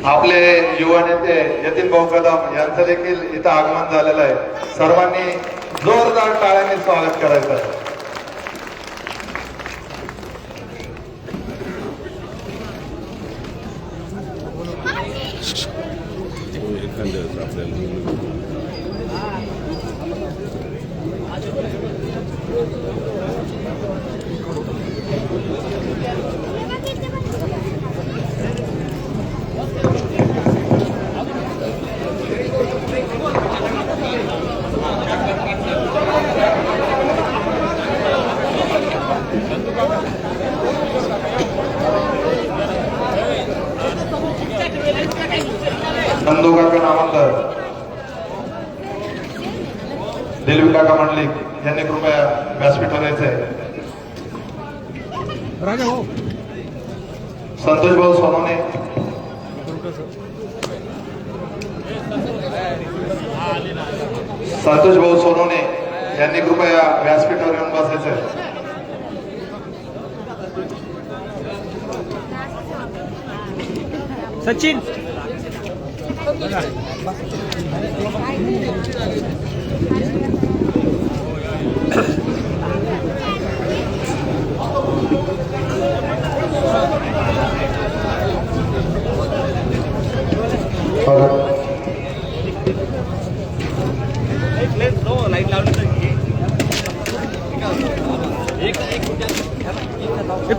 आपले युवा नेते यतीन भाऊ कदम यांचं देखील इथं आगमन झालेलं आहे. सर्वांनी जोरदार टाळ्यांनी स्वागत करायचं आहे. नंदू काका नामांतर, दिलीप काका मंडलिक यांनी कृपया व्यासपीठावर यायचंय. संतोष भाऊ सोनवणे, संतोष भाऊ सोनवणे यांनी कृपया व्यासपीठावर येऊन बसायचंय. सचिन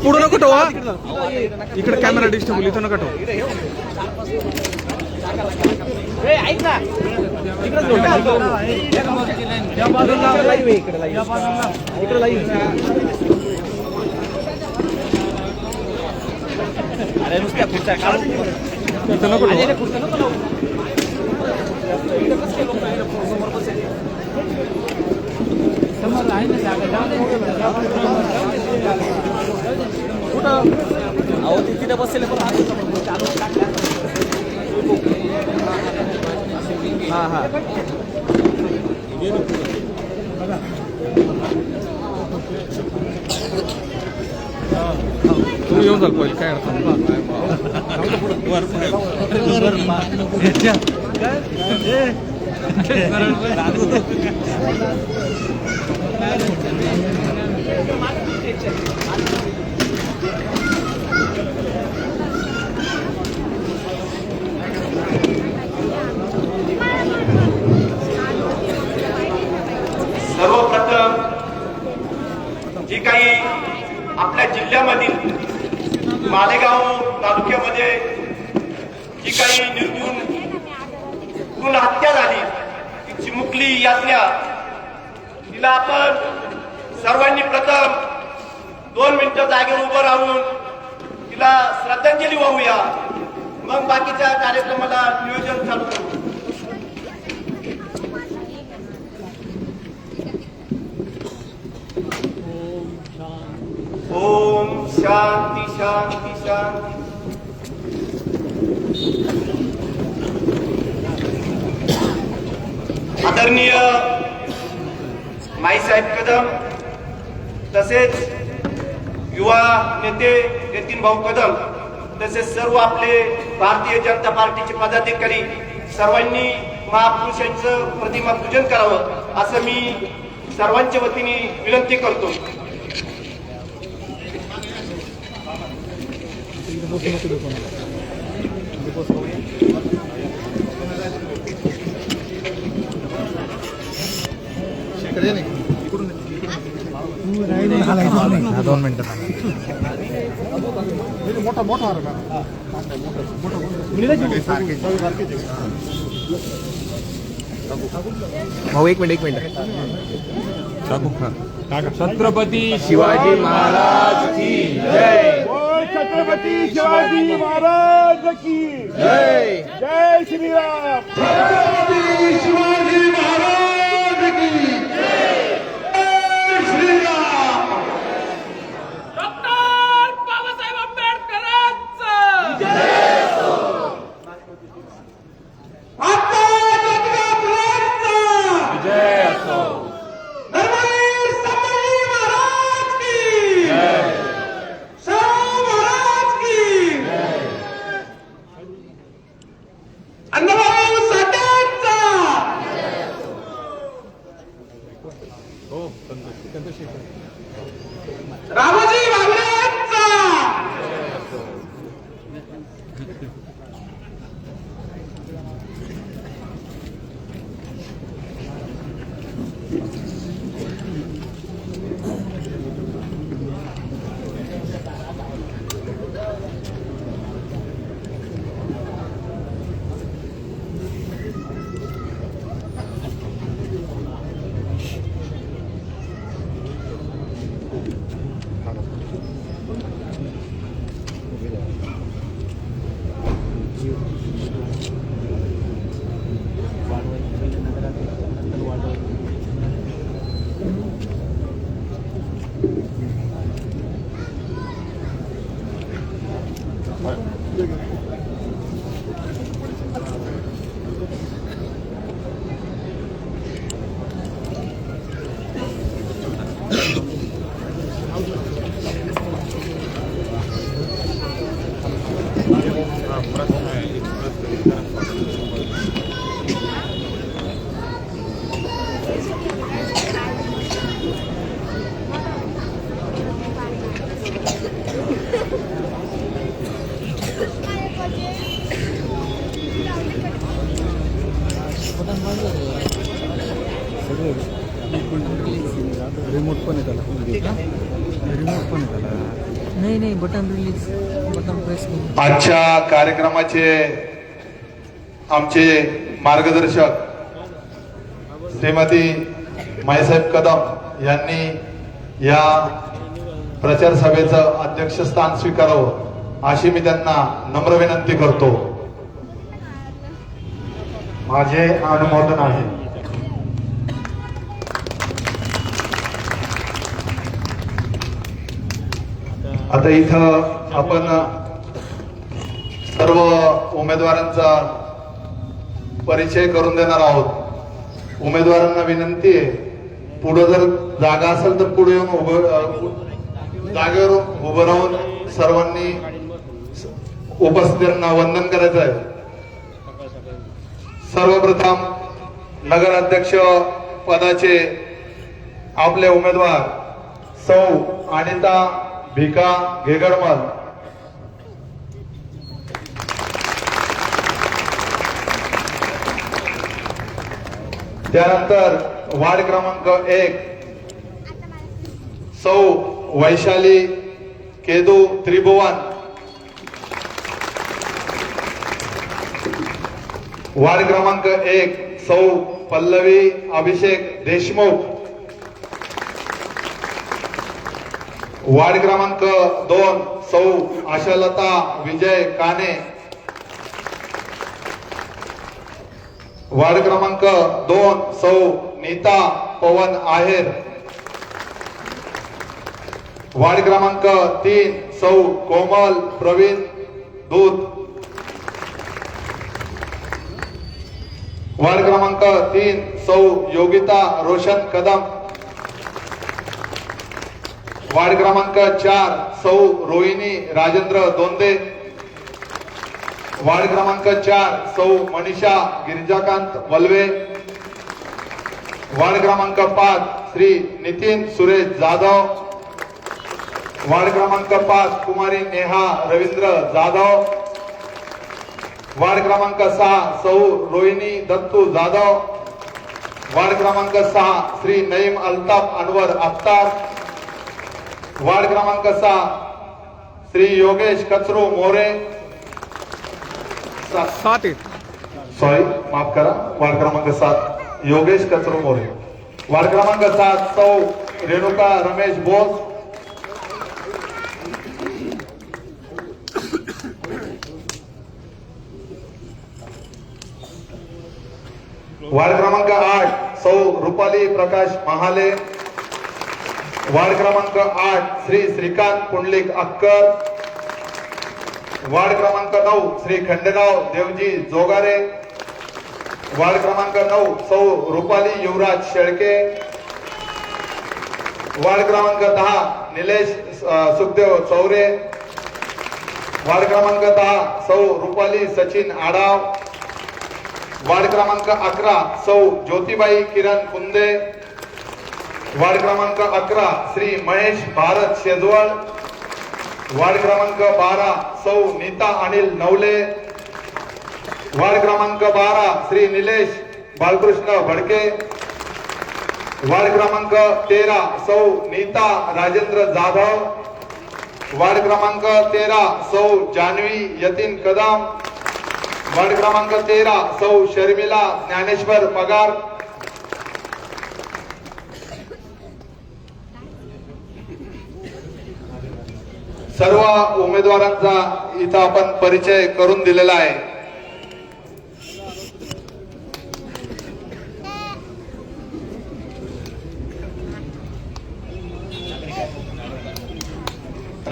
पुढे नको ठेवा, इकडे कॅमेरा डिस्टर्ब इथं नका ठेवा. ऐक ना, इकडे लाईव्ह अरे नुसत्या पुढच्या इथं नको अहो तिथे बसले पण हा हा तुम्ही येऊन जाल पहिले काय सर्वप्रथम जी काही आपल्या जिल्ह्यामधील मालेगाव तालुक्यामध्ये जी काही निर्घृण हत्या झाली, ती चिमुकली यातल्या, तिला आपण सर्वांनी प्रथम 2 मिनिटं जागेवर उभं राहून तिला श्रद्धांजली वाहूया. मग बाकीच्या कार्यक्रमाला नियोजन चालू करू. ओम शांती शांती शांती. आदरणीय माईसाहेब कदम तसेच युवा नेते यतीन भाऊ कदम तसेच सर्व आपले भारतीय जनता पार्टीचे पदाधिकारी सर्वांनी महापुरुषांचं प्रतिमा पूजन करावं असं मी सर्वांच्या वतीने विनंती करतो. दोन मिनिटं मोठा मोठा भाऊ एक मिनिट छत्रपती शिवाजी महाराज की जय. छत्रपती शिवाजी महाराज की जय. जय श्रीराम. छत्रपती शिवाजी महाराज की जय. जय श्रीराम. डॉक्टर बाबासाहेब आंबेडकरांचा जय हो. आता ज्योतिबा फुलेंचा जय असो. धर्मवीर संभाजी महाराज की जय. शाहू महाराज की जय. रामोजी बाबळेंचा रिमोट पण आहे त्याला. रिमोट पण आहे त्याला. नाही बटन रिलीज बटन प्रेस करून. आजच्या कार्यक्रमाचे आमचे मार्गदर्शक श्रीमती माईसाहेब कदम यांनी या प्रचार सभेचं अध्यक्षस्थान स्वीकारावं अशी मी त्यांना नम्र विनंती करतो. माझे अनुमोदन आहे. आता इथं आपण सर्व उमेदवारांचा परिचय करून देणार आहोत. उमेदवारांना विनंती आहे, पुढे जर जागा असेल तर पुढे येऊन जागेवर उभं राहून सर्वांनी उपस्थितांना वंदन करायचं आहे. सर्वप्रथम नगराध्यक्ष पदाचे आपले उमेदवार सौ अनिता भिका घेगडमल. त्यानंतर वार्ड क्रमांक 1 सौ वैशाली केदू त्रिभुवन. वार्ड क्रमांक 1 सौ पल्लवी अभिषेक देशमुख. वार्ड क्रमांक 2 सौ आशालता विजय काने. वार्ड क्रमांक 2 सौ नीता पवन आहेर. वार्ड क्रमांक 3 सौ कोमल प्रवीण दूत. वार्ड क्रमांक 3 सौ योगिता रोशन कदम. वार्ड क्रमांक 4 सौ रोहिणी राजेंद्र दोंदे. वार्ड क्रमांक 4 सौ मनीषा गिरिजाकांत वल्वे. वार्ड क्रमांक 5 श्री नितीन सुरेश जाधव. वार्ड क्रमांक 5 कुमारी नेहा रवींद्र जाधव. वार्ड क्रमांक 6 सौ रोहिणी दत्तू जाधव. वार्ड क्रमांक 6 श्री नईम अल्ताफ अनवर अख्तार. वार्ड क्रमांक 6 श्री योगेश कचरू मोरे. सात आहे. सॉरी माफ करा, वार्ड क्रमांक 7 योगेश कचरू मोरे. वार्ड क्रमांक 7 सौ रेणुका रमेश बोस. वार्ड क्रमांक 8 सौ रुपाली प्रकाश महाले. वार्ड क्रमांक 8 श्री श्रीकांत पुंडलिक अक्कर. वार्ड क्रमांक 9 श्री खंडेराव देवजी जोगारे. वार्ड क्रमांक 9 सौ रुपाली युवराज शेळके. वार्ड क्रमांक 10 निलेश सुखदेव चौरे. वार्ड क्रमांक 10 सौ रुपाली सचिन आडाव. वार्ड क्रमांक 11 सौ ज्योतिबाई किरण कुंदे. वार्ड क्रमांक 11 श्री महेश भारत शेजवळ, वार्ड क्रमांक 12 सौ नीता अनिल नवले, वार्ड क्रमांक 12 श्री निलेश बालकृष्ण भडके, वार्ड क्रमांक 13 सौ नीता राजेंद्र जाधव, वार्ड क्रमांक 13 सौ जानवी यतीन कदम, वार्ड क्रमांक 13 सौ शर्मिला ज्ञानेश्वर पगार, सर्व उमेदवारांचा इथं आपण परिचय करून दिलेला आहे.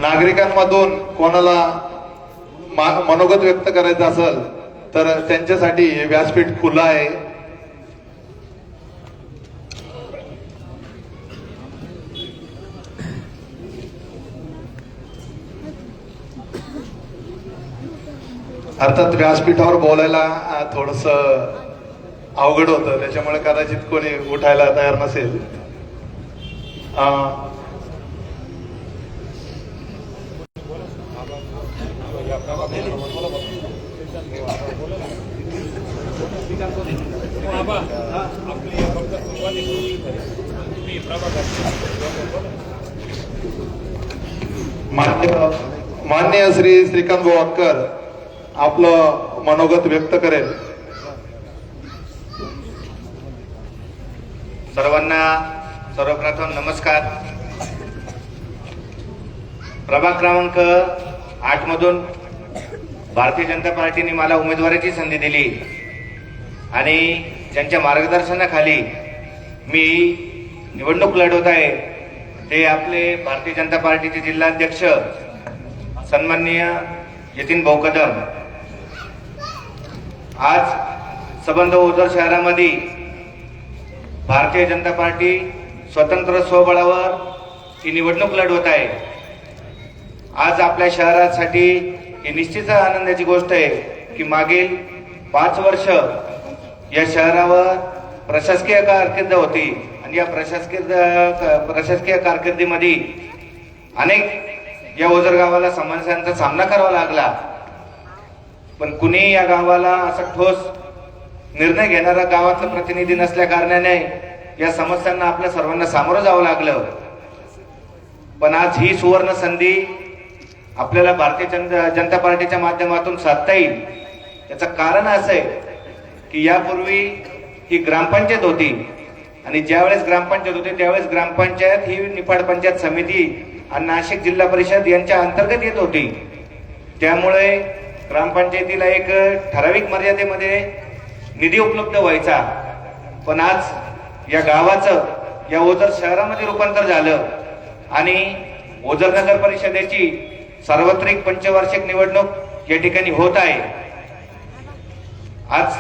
नागरिकांमधून कोणाला मनोगत व्यक्त करायचं असेल तर त्यांच्यासाठी हे व्यासपीठ खुलं आहे. अर्थात व्यासपीठावर बोलायला थोडस अवघड होतं, त्याच्यामुळे कदाचित कोणी उठायला तयार नसेल. मान्य श्री श्रीकांत बोवाटकर आपलं मनोगत व्यक्त करेल. सर्वांना सर्वप्रथम नमस्कार. प्रभाग क्रमांक 8 मधून भारतीय जनता पार्टीने मला उमेदवारीची संधी दिली आणि ज्यांच्या मार्गदर्शनाखाली मी निवडणूक लढवत आहे ते आपले भारतीय जनता पार्टीचे जिल्हाध्यक्ष सन्माननीय यतीन भाऊ कदम. आज संबंध ओझर शहरामध्ये भारतीय जनता पार्टी स्वतंत्र स्वबळावर ही निवडणूक लढवत आहे. आज आपल्या शहरासाठी ही निश्चित आनंदाची गोष्ट आहे की मागील 5 वर्ष या शहरावर प्रशासकीय कारकीर्द होती आणि या प्रशासकीय कारकिर्दीमध्ये अनेक या ओझर गावाला समस्यांचा सामना करावा लागला, पण कुणी या गावाला असा ठोस निर्णय घेणारा गावातला प्रतिनिधी नसल्या कारणाने या समस्यांना आपल्या सर्वांना सामोरं जावं लागलं. पण आज ही सुवर्ण संधी आपल्याला भारतीय जनता पार्टीच्या माध्यमातून साधता येईल. याचं कारण असं आहे की यापूर्वी ही ग्रामपंचायत होती आणि ज्यावेळेस ग्रामपंचायत होती त्यावेळेस ग्रामपंचायत ही निफाड पंचायत समिती आणि नाशिक जिल्हा परिषद यांच्या अंतर्गत येत होती. त्यामुळे ग्रामपंचायतीला एक ठराविक मर्यादेमध्ये निधी उपलब्ध व्हायचा. पण आज या गावाचं या ओझर शहरामध्ये रूपांतर झालं आणि ओझर नगर परिषदेची सार्वत्रिक पंचवार्षिक निवडणूक या ठिकाणी होत आहे. आज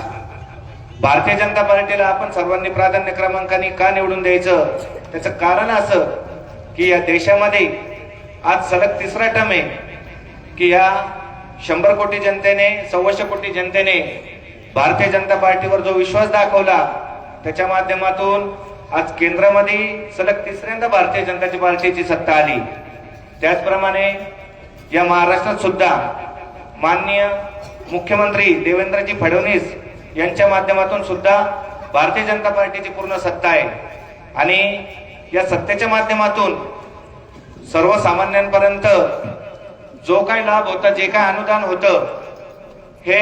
भारतीय जनता पार्टीला आपण सर्वांनी प्राधान्य क्रमांकाने का निवडून द्यायचं, त्याचं कारण असं की या देशामध्ये आज सलग 3रा टर्म आहे की या 100 कोटी जनतेने 125 कोटी जनतेने भारतीय जनता पार्टीवर जो विश्वास दाखवला त्याच्या माध्यमातून आज केंद्रामध्ये सलग 3ऱ्यांदा भारतीय जनता पार्टीची सत्ता आली. त्याचप्रमाणे या महाराष्ट्रात सुद्धा माननीय मुख्यमंत्री देवेंद्रजी फडणवीस यांच्या माध्यमातून सुद्धा भारतीय जनता पार्टीची पूर्ण सत्ता आहे आणि या सत्तेच्या माध्यमातून सर्वसामान्यांपर्यंत जो काही लाभ होता, जे काही अनुदान होतं हे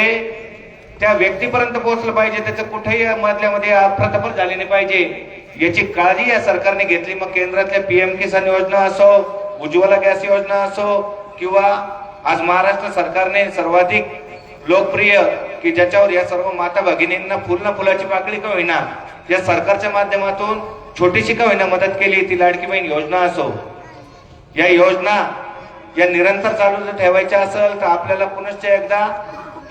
त्या व्यक्तीपर्यंत पोहोचलं पाहिजे. त्याचं कुठेही मधल्यामध्ये अफरातफर झाली नाही पाहिजे याची काळजी या सरकारने घेतली. मग केंद्रातल्या PM किसान योजना असो, उज्ज्वला गॅस योजना असो किंवा आज महाराष्ट्र सरकारने सर्वाधिक लोकप्रिय की ज्याच्यावर या सर्व माता भगिनींना फुलाची पाकळी का होईना या सरकारच्या माध्यमातून छोटीशी का होईना मदत केली, ती लाडकी बहीण योजना असो. या योजना या निरंतर चालू ठेवायच्या असेल तर आपल्याला पुनश्च एकदा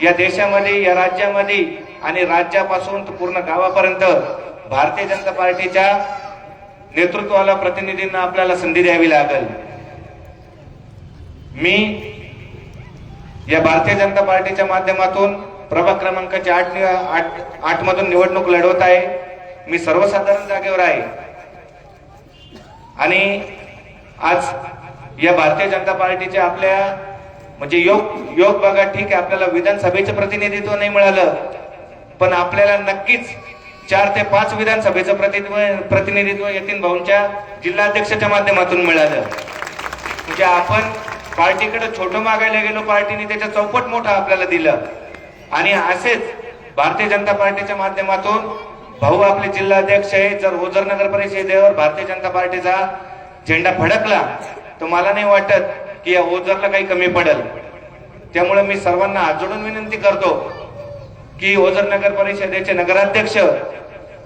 या देशामध्ये, या राज्यामध्ये आणि राज्यापासून पूर्ण गावापर्यंत भारतीय जनता पार्टीच्या नेतृत्वाला, प्रतिनिधींना आपल्याला संधी द्यावी लागेल. मी या भारतीय जनता पार्टीच्या माध्यमातून प्रभाग क्रमांकाचे 8 मधून निवडणूक लढवत आहे. मी सर्वसाधारण जागेवर आहे. आणि आज या भारतीय जनता पार्टीच्या आपल्या म्हणजे योग बघा, ठीक आहे आपल्याला विधानसभेचं प्रतिनिधित्व नाही मिळालं, पण आपल्याला नक्कीच 4 ते 5 विधानसभेचं प्रतिनिधित्व यतीन भाऊंच्या जिल्हाध्यक्षाच्या माध्यमातून मिळालं. म्हणजे आपण पार्टीकडे छोटं मागायला गेलो, पार्टीने त्याच्या चौपट मोठं आपल्याला दिलं. आणि असेच भारतीय जनता पार्टीच्या माध्यमातून भाऊ आपले जिल्हाध्यक्ष आहे. जर ओझर नगर परिषदेवर भारतीय जनता पार्टीचा झेंडा फडकला तर मला नाही वाटत की या ओझरला काही कमी पडेल. त्यामुळे मी सर्वांना हात जोडून विनंती करतो की ओझर नगर परिषदेचे नगराध्यक्ष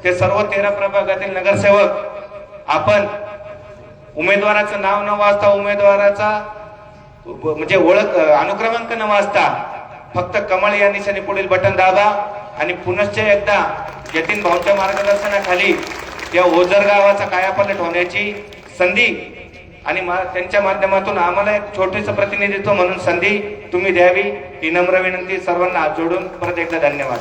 ते सर्व 13 प्रभागातील नगरसेवक आपण उमेदवाराचं नाव न वाचता, उमेदवाराचा म्हणजे ओळख अनुक्रमांक न वाचता फक्त कमळ या निशाने पुढील बटन दाबा आणि पुनश्च एकदा यतीन भाऊंच्या मार्गदर्शनाखाली या ओझर गावाचा कायापालट होण्याची संधी आणि त्यांच्या माध्यमातून आम्हाला एक छोटेसं प्रतिनिधित्व म्हणून संधी तुम्ही द्यावी ही नम्र विनंती. सर्वांना हात जोडून परत एकदा धन्यवाद.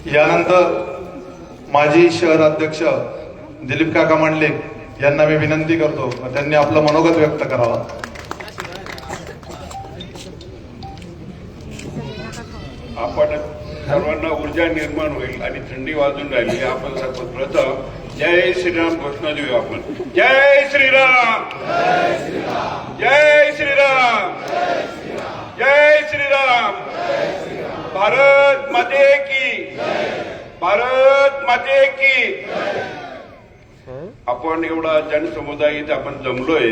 यानंतर माजी शहर अध्यक्ष दिलीप काका मंडलिक यांना मी विनंती करतो त्यांनी आपलं मनोगत व्यक्त करावं. आपण सर्वांना ऊर्जा निर्माण होईल आणि थंडी वाजून राहिली. आपण सर्वप्रथम जय श्रीराम घोषणा देऊया. आपण जय श्रीराम, जय श्रीराम, जय श्रीराम. भारत माते की, भारत माते की. आपण एवढा जनसमुदाय इथे आपण जमलोय.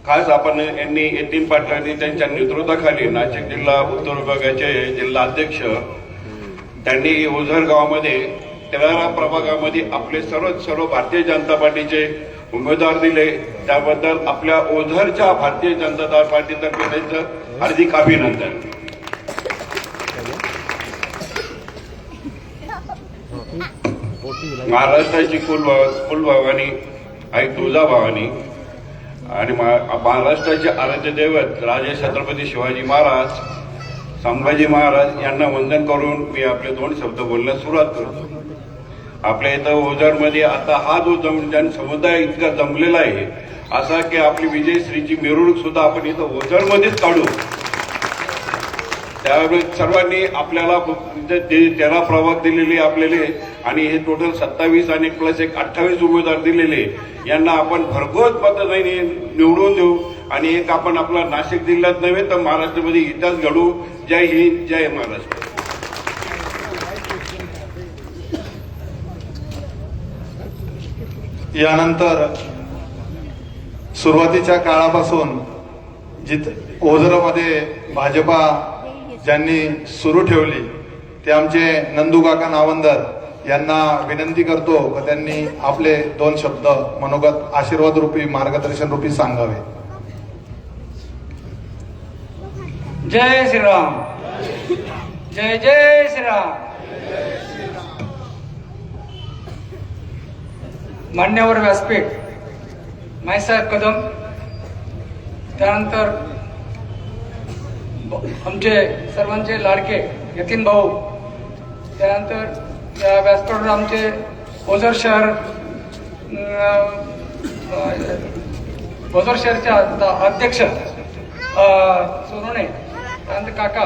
खास आपण यांनी यतीन पाटलांनी त्यांच्या नेतृत्वाखाली नाशिक जिल्हा उत्तर विभागाचे जिल्हा अध्यक्ष त्यांनी ओझर गावामध्ये 13 प्रभागामध्ये आपले सर्व भारतीय जनता पार्टीचे उमेदवार दिले. त्याबद्दल आपल्या ओझरच्या भारतीय जनता पार्टीतर्फे त्यांचं हार्दिक अभिनंदन. महाराष्ट्राची कुलभवानी आई तुळजाभवानी आणि महाराष्ट्राचे आराध्य दैवत राजे छत्रपती शिवाजी महाराज, संभाजी महाराज यांना वंदन करून मी आपले 2 शब्द बोलण्यास सुरुवात करतो. आपल्या इथं ओझरमध्ये आता हा जो जनसमुदाय इतका जमलेला आहे असा की आपली विजयश्रीची मिरवणूक सुद्धा आपण इथं ओझरमध्येच काढू. त्यावेळी सर्वांनी आपल्याला 13 प्रभाग दिलेले आपल्याला आणि हे टोटल 27 आणि प्लस 28 उमेदवार दिलेले यांना आपण भरघोस पद्धतीने निवडून देऊ आणि एक आपण आपला नाशिक जिल्ह्यात नव्हे तर महाराष्ट्रामध्ये इतिहास घडू. जय हिंद, जय महाराष्ट्र. यानंतर सुरुवातीच्या काळापासून ओझरमध्ये भाजपा ज्यांनी सुरू ठेवली ते आमचे नंदू काका नावंदर यांना विनंती करतो की त्यांनी आपले 2 शब्द मनोगत आशीर्वाद रूपी मार्गदर्शन रूपी सांगावे. जय श्रीराम, जय जय श्रीराम. मान्यवर व्यासपीठ माईसाहेब कदम, त्यानंतर आमचे सर्वांचे लाडके यतीन भाऊ, त्यानंतर या व्यासपीठावर आमचे ओझर शहरचे अध्यक्ष सोनवणे, त्यानंतर काका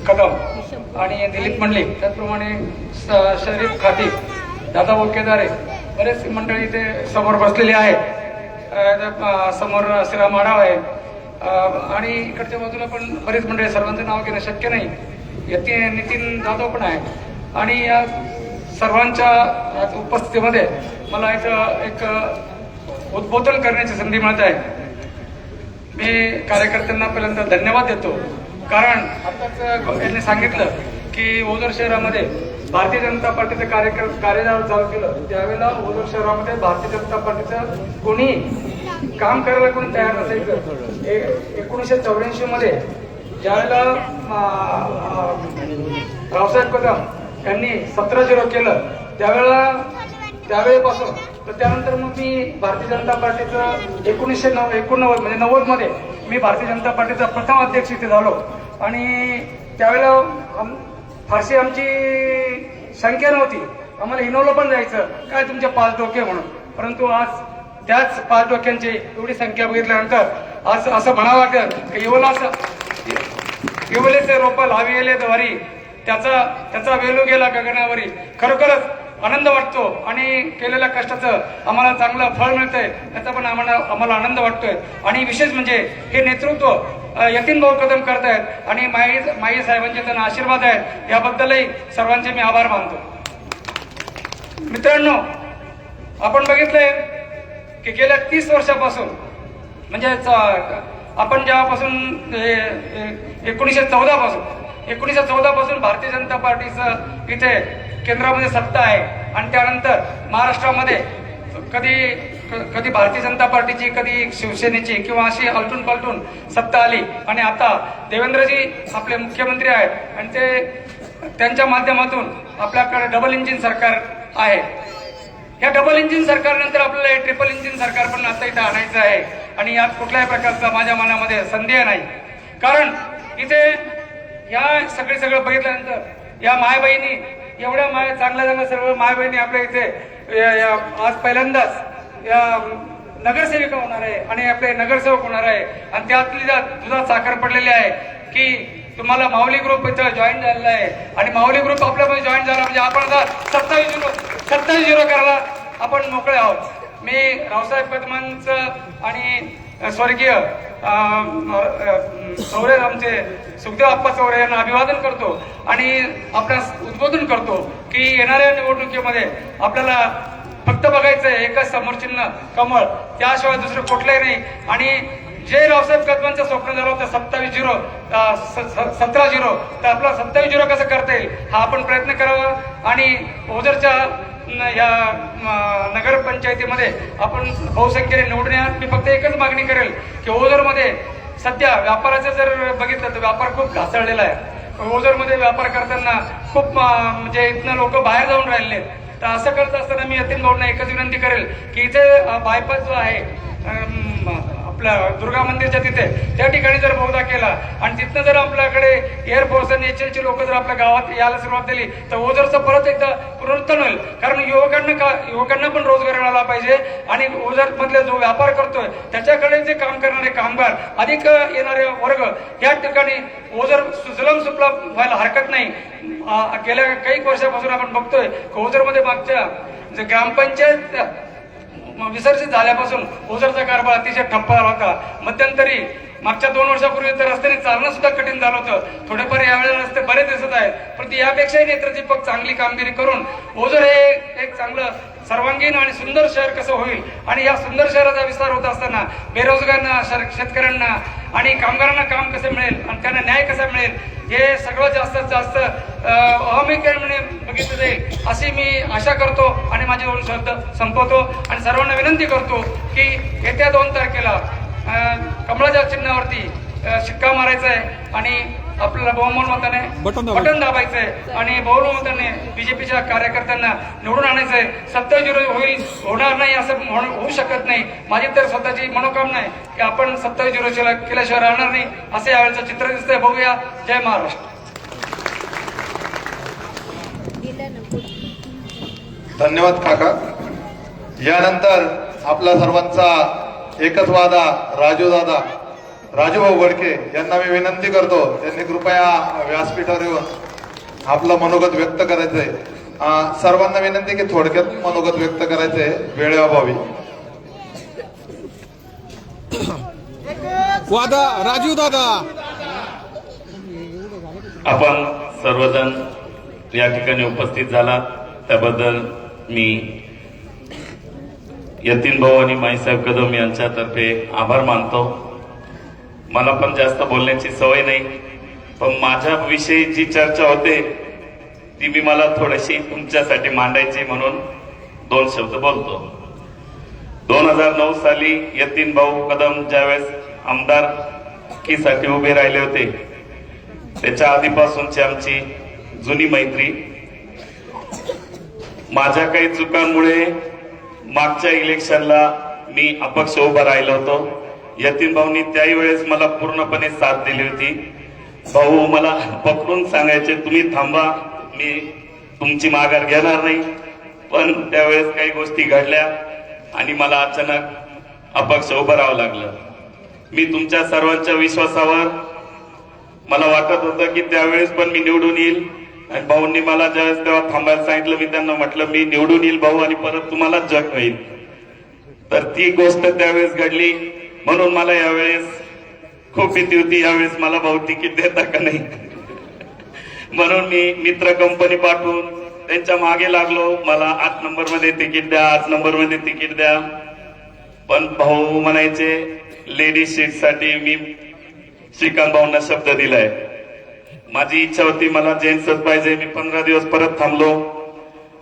कदम आणि दिलीप मंडलिक, त्याचप्रमाणे शरीफ खाती, दादाभाऊ केदारे, बरेच मंडळी इथे समोर बसलेली आहेत. समोर श्रीराम आढाव आहे आणि इकडच्या बाजूला पण बरेच मंडळी, सर्वांचं नाव घेणं शक्य नाही. नितीन जाधव पण आहे आणि या सर्वांच्या उपस्थितीमध्ये मला इथं एक उद्बोधन करण्याची संधी मिळत आहे. मी कार्यकर्त्यांना पहिल्यांदा धन्यवाद देतो, कारण आताच यांनी सांगितलं की ओझर शहरामध्ये भारतीय जनता पार्टीचं कार्य चालू केलं त्यावेळेला ओझर शहरामध्ये भारतीय जनता पार्टीचं कोणी काम करायला कोणी तयार नसायचं. 1984 मध्ये ज्यावेळेला रावसाहेब कदम यांनी 17-0 केलं त्यावेळेला त्यावेळेपासून तर त्यानंतर मग मी भारतीय जनता पार्टीचं 1989 म्हणजे 90 मध्ये मी भारतीय जनता पार्टीचा प्रथम अध्यक्ष इथे झालो आणि त्यावेळेला फारशी आमची संख्या नव्हती. आम्हाला हिनवलं पण जायचं काय तुमचे 5 डोके म्हणून. परंतु आज त्याच 5 डोक्यांची एवढी संख्या बघितल्यानंतर आज असं म्हणावं वाटत की येवलेचे रोप लाविले द्वारी त्याचा वेलू गेला गगनावरी. खरोखरच आनंद वाटतो आणि केलेल्या कष्टाचं आम्हाला चांगलं फळ मिळतंय त्याचा पण आम्हाला आनंद वाटतोय. आणि विशेष म्हणजे हे नेतृत्व यतीन भाऊ कदम करतायत आणि माई साहेबांचे त्यांना आशीर्वाद आहेत याबद्दलही सर्वांचे मी आभार मानतो. मित्रांनो, आपण बघितलंय की गेल्या 30 वर्षापासून म्हणजे आपण जेव्हापासून 1914 पासून भारतीय जनता पार्टीचं इथे केंद्रामध्ये सत्ता आहे आणि त्यानंतर महाराष्ट्रामध्ये कधी भारतीय जनता पार्टीची कधी शिवसेनेची किंवा अशी अलटून पलटून सत्ता आली आणि आता देवेंद्रजी आपले मुख्यमंत्री आहेत आणि ते त्यांच्या माध्यमातून आपल्याकडे डबल इंजिन सरकार आहे. या डबल इंजिन सरकारनंतर आपल्याला ट्रिपल इंजिन सरकार पण आता इथं आणायचं आहे आणि यात कुठल्याही प्रकारचा माझ्या मनामध्ये संदेह नाही. कारण इथे या सगळं बघितल्यानंतर या मायबहिणी एवढ्या चांगल्या सर्व मायबहिणी आपल्या इथे आज पहिल्यांदाच या नगरसेविका होणार आहे आणि आपले नगरसेवक होणार आहे आणि त्यातली दुधात साखर पडलेली आहे की तुम्हाला माऊली ग्रुप इथं जॉईन झालेला आहे आणि माऊली ग्रुप आपल्यामध्ये जॉईन झाला म्हणजे आपण आता 27-0 करायला आपण मोकळे आहोत. मी रावसाहेब कदमांचं आणि स्वर्गीय चौरे आमचे सुखदेव आप्पा चौरे यांना अभिवादन करतो आणि आपल्यास उद्बोधन करतो की येणाऱ्या निवडणुकीमध्ये आपल्याला फक्त बघायचंय एकच समोर चिन्ह कमळ, त्याशिवाय दुसरं कुठलंही नाही. आणि जे रावसाहेब कदमांचं स्वप्न झालं होतं 17-0 तर आपला 27-0 कसं करता येईल हा आपण प्रयत्न करावा. आणि ओझरच्या या नगरपंचायतीमध्ये आपण बहुसंख्येने निवडून या. मी फक्त एकच मागणी करेल की ओझरमध्ये सध्या व्यापाराचं जर बघितलं तर व्यापार खूप घासळलेला आहे. ओझरमध्ये व्यापार करताना खूप म्हणजे इथनं लोक बाहेर जाऊन राहिले. तर असं करत असताना मी यतीन भाऊंना एकच विनंती करेल की इथे बायपास जो आहे आपल्या दुर्गा मंदिरच्या तिथे त्या ठिकाणी जर बहुधा केला आणि तिथनं जर आपल्याकडे एअरफोर्स आणि HL लोक जर आपल्या गावात यायला सुरुवात केली तर ओझरचं परत एकदा पुनरुत्थान होईल. कारण युवकांना पण रोजगार मिळाला पाहिजे आणि ओझर मधले जो व्यापार करतोय त्याच्याकडे जे काम करणारे कामगार अधिक येणारे वर्ग या ठिकाणी ओझर सुजलाम सुफलाम व्हायला हरकत नाही. गेल्या काही वर्षापासून आपण बघतोय ओझरमध्ये मागच्या जे ग्रामपंचायत विसर्जित झाल्यापासून ओझरचा कारभार अतिशय ठप्प झाला होता. मध्यंतरी मागच्या 2 वर्षापूर्वी तर रस्त्याने चालणं सुद्धा कठीण झालं होतं. थोडेफार यावेळेला रस्ते बरेच दिसत आहेत पण यापेक्षाही नेत्रदीपक चांगली कामगिरी करून ओझर हे एक चांगलं सर्वांगीण आणि सुंदर शहर कसं होईल आणि या सुंदर शहराचा विस्तार होत असताना बेरोजगारांना, शेतकऱ्यांना आणि कामगारांना काम कसं मिळेल आणि त्यांना न्याय कसा मिळेल हे सगळं जास्तीत जास्त अहमिकपणे बघितलं जाईल अशी मी आशा करतो आणि माझे 2 शब्द संपवतो आणि सर्वांना विनंती करतो की येत्या 2 तारखेला कमळाच्या चिन्हावरती शिक्का मारायचा आहे आणि आपल्याला बहुमत मताने बटन दाबायचंय आणि बहुमत मताने बीजेपीच्या कार्यकर्त्यांना निवडून आणायचंय. 27-0 होणार नाही असं होऊ शकत नाही. माझी तर स्वतःची मनोकामना आहे की आपण 27-0 केल्याशिवाय राहणार नाही असे यावेळेचं चित्र दिसतंय. बघूया. जय महाराष्ट्र. धन्यवाद काका. यानंतर आपला सर्वांचा एकच वादा राजूभाऊ वडके यांना मी विनंती करतो त्यांनी कृपया व्यासपीठावर येऊन आपलं मनोगत व्यक्त करायचंय. सर्वांना विनंती की थोडक्यात मनोगत व्यक्त करायचंय वेळेअभावी. वादा राजू दादा. आपण सर्वजण या ठिकाणी उपस्थित झालात त्याबद्दल मी यतीन भाऊ आणि माईसाहेब कदम यांच्यातर्फे आभार मानतो. मला पण जास्त बोलण्याची सवय नाही पण माझ्याविषयी जी चर्चा होते ती मी मला थोडीशी तुमच्यासाठी मांडायची म्हणून 2 शब्द बोलतो. 2009 साली यतीन भाऊ कदम ज्यावेळेस आमदारकीसाठी उभे राहिले होते त्याच्या आधीपासूनची आमची जुनी मैत्री माझ्या काही चुकांमुळे मागच्या इलेक्शनला मी अपक्ष उभा राहिलो होतो. यतीन भाऊनी त्याही वेळेस मला पूर्णपणे साथ दिली होती. भाऊ मला पकडून सांगायचे तुम्ही थांबा, मी तुमची माघार घेणार नाही. पण त्यावेळेस काही गोष्टी घडल्या आणि मला अचानक अपक्ष उभं राहावं लागलं. मी तुमच्या सर्वांच्या विश्वासावर मला वाटत होतं की त्यावेळेस पण मी निवडून येईल. आणि भाऊंनी मला ज्यावेळेस तेव्हा थांबायला सांगितलं, मी त्यांना म्हटलं मी निवडून येईल भाऊ आणि परत तुम्हालाच जग होईल. तर ती गोष्ट त्यावेळेस घडली. म्हणून मला यावेळेस खूप भीती होती, यावेळेस मला भाऊ तिकीट देता का नाही. म्हणून मी मित्र कंपनी पाठवून त्यांच्या मागे लागलो, मला 8 नंबर मध्ये तिकीट द्या, 8 नंबर मध्ये तिकीट द्या. पण भाऊ म्हणायचे लेडीज सीट साठी मी श्रीकांत भाऊंना शब्द दिलाय. माझी इच्छा होती मला जेंट्सच पाहिजे. मी 15 दिवस परत थांबलो.